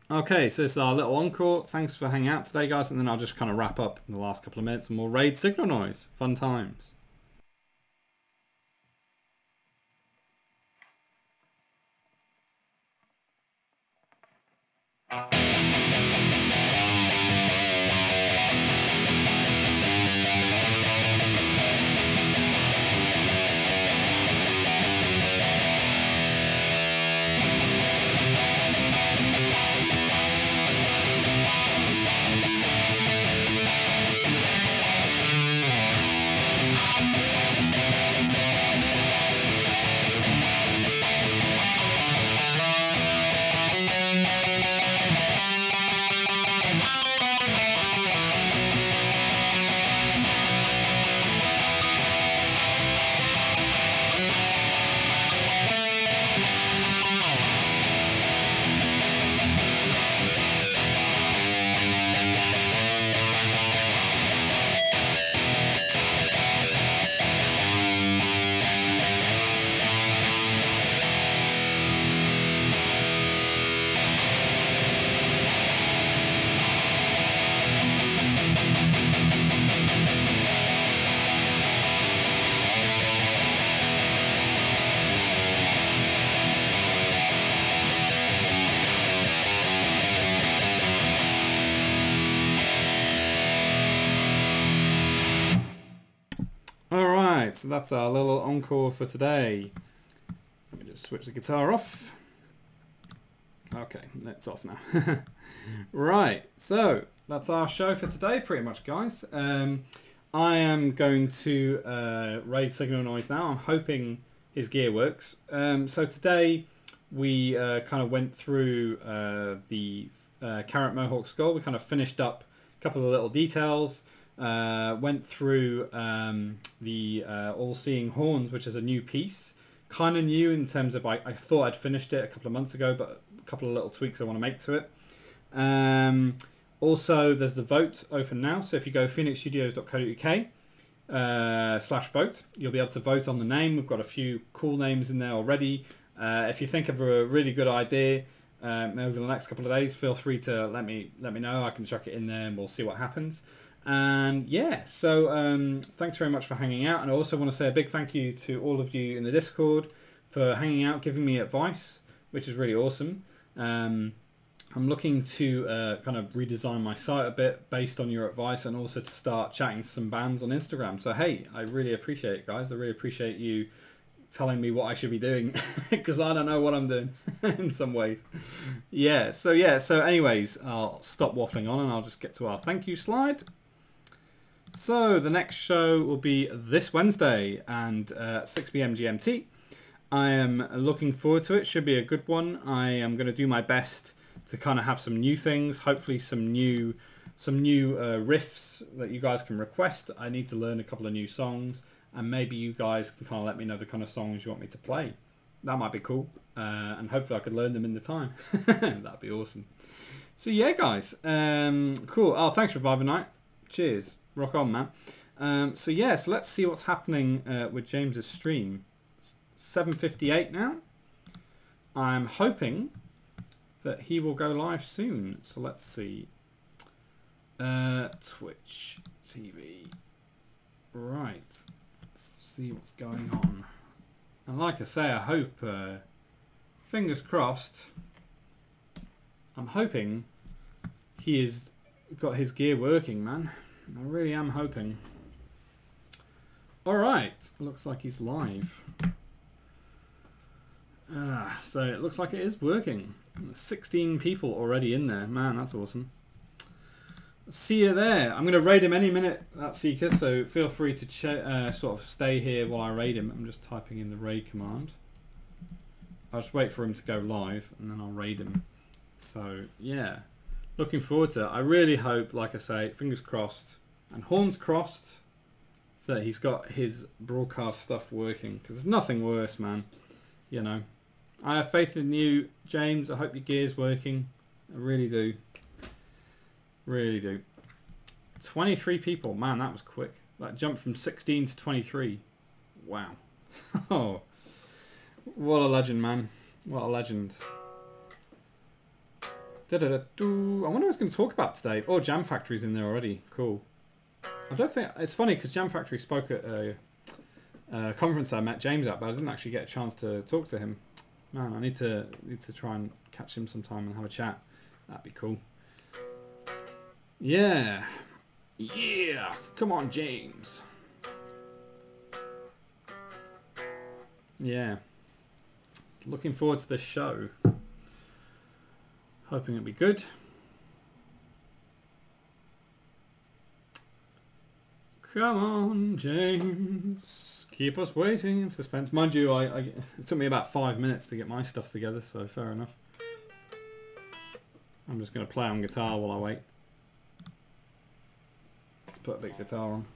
[SPEAKER 1] Okay, so this is our little encore. Thanks for hanging out today, guys. And then I'll just kind of wrap up in the last couple of minutes and we'll raid Signalnoise. Fun times. Alright, so that's our little encore for today. Let me just switch the guitar off. Okay, it's off now. Right, so that's our show for today pretty much, guys. I am going to raid Signalnoise now. I'm hoping his gear works. So today we kind of went through the Carrot Mohawk skull. We kind of finished up a couple of little details. Went through the All-Seeing Horns, which is a new piece. Kind of new in terms of I thought I'd finished it a couple of months ago, but a couple of little tweaks I want to make to it. Also, there's the vote open now. So if you go phoenixstudios.co.uk/vote, you'll be able to vote on the name. We've got a few cool names in there already. If you think of a really good idea over the next couple of days, feel free to let me know. I can chuck it in there and we'll see what happens. And yeah, so thanks very much for hanging out. And I also want to say a big thank you to all of you in the Discord for hanging out, giving me advice, which is really awesome. I'm looking to kind of redesign my site a bit based on your advice, and also to start chatting to some bands on Instagram. So hey, I really appreciate it, guys. I really appreciate you telling me what I should be doing, because I don't know what I'm doing in some ways. Yeah, so anyways, I'll stop waffling on and I'll just get to our thank you slide. So the next show will be this Wednesday and 6 PM GMT. I am looking forward to it. Should be a good one. I am going to do my best to kind of have some new things, hopefully some new riffs that you guys can request. I need to learn a couple of new songs, and maybe you guys can kind of let me know the kind of songs you want me to play. That might be cool, and hopefully I could learn them in the time. That'd be awesome. So yeah, guys, cool. Oh, thanks Reviver Night. Cheers. Rock on, man. So yeah, so let's see what's happening with James's stream. 7:58 now. I'm hoping that he will go live soon. So let's see. Twitch TV. Right. Let's see what's going on. And like I say, I hope, fingers crossed, I'm hoping he has got his gear working, man. I really am hoping. Alright, looks like he's live. So it looks like it is working. 16 people already in there. Man, that's awesome. See you there. I'm going to raid him any minute, that Seeker, so feel free to sort of stay here while I raid him. I'm just typing in the raid command. I'll just wait for him to go live, and then I'll raid him. So, yeah. Looking forward to it. I really hope, like I say, fingers crossed, and horns crossed, that he's got his broadcast stuff working. Because there's nothing worse, man. You know. I have faith in you, James. I hope your gear's working. I really do. Really do. 23 people. Man, that was quick. That jumped from 16 to 23. Wow. Oh. What a legend, man. What a legend. Da-da-da-doo. I wonder what I was going to talk about today. Oh, Jam Factory's in there already. Cool. I don't think... It's funny because Jam Factory spoke at a conference I met James at, but I didn't actually get a chance to talk to him. Man, I need to try and catch him sometime and have a chat. That'd be cool. Yeah. Yeah. Come on, James. Yeah. Looking forward to this show. Hoping it'll be good. Come on, James. Keep us waiting in suspense. Mind you, it took me about 5 minutes to get my stuff together, so fair enough. I'm just going to play on guitar while I wait. Let's put a big guitar on.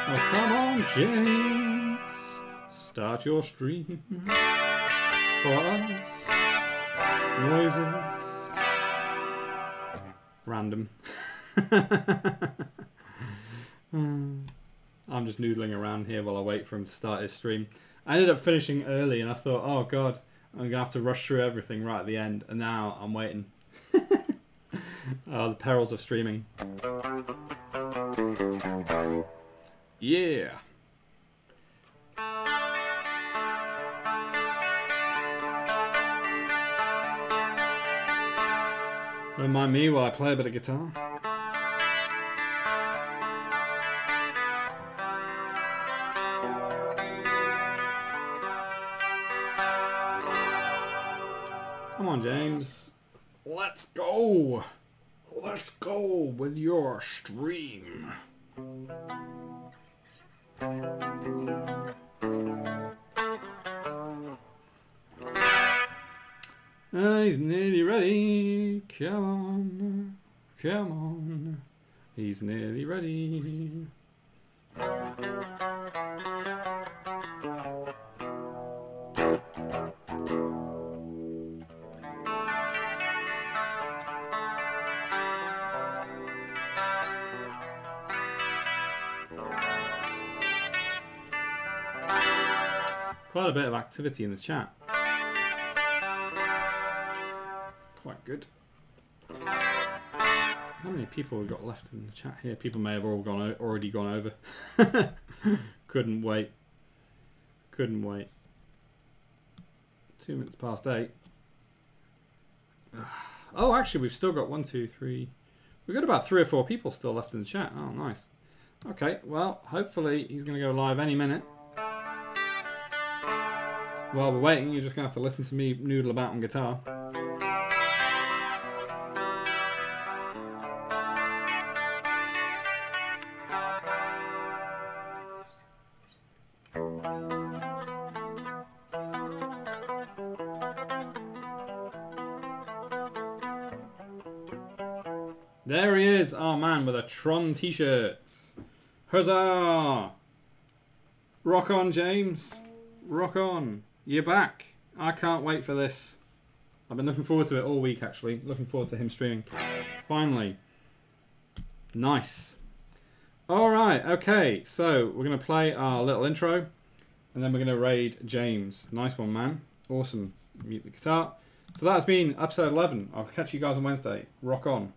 [SPEAKER 1] Oh, come on, James. Start your stream for us. Noises. Random. I'm just noodling around here while I wait for him to start his stream. I ended up finishing early and I thought, oh god, I'm going to have to rush through everything right at the end. And now I'm waiting. The perils of streaming. Yeah. Don't mind me while I play a bit of guitar. Come on, James. Let's go. Let's go with your stream. He's nearly ready. Come on. Come on. He's nearly ready. Quite a bit of activity in the chat. Quite good. How many people have got left in the chat here? People may have all already gone over. Couldn't wait. Couldn't wait. 2 minutes past 8. Oh, actually, we've still got 1, 2, 3. We've got about 3 or 4 people still left in the chat. Oh, nice. Okay, well, hopefully he's going to go live any minute. While we're waiting, you're just going to have to listen to me noodle about on guitar. There he is, our man with a Tron t-shirt. Huzzah! Rock on, James. Rock on. You're back. I can't wait for this. I've been looking forward to it all week, actually. Looking forward to him streaming. Finally. Nice. Alright, okay. So, we're going to play our little intro. And then we're going to raid James. Nice one, man. Awesome. Mute the guitar. So that has been episode 11. I'll catch you guys on Wednesday. Rock on.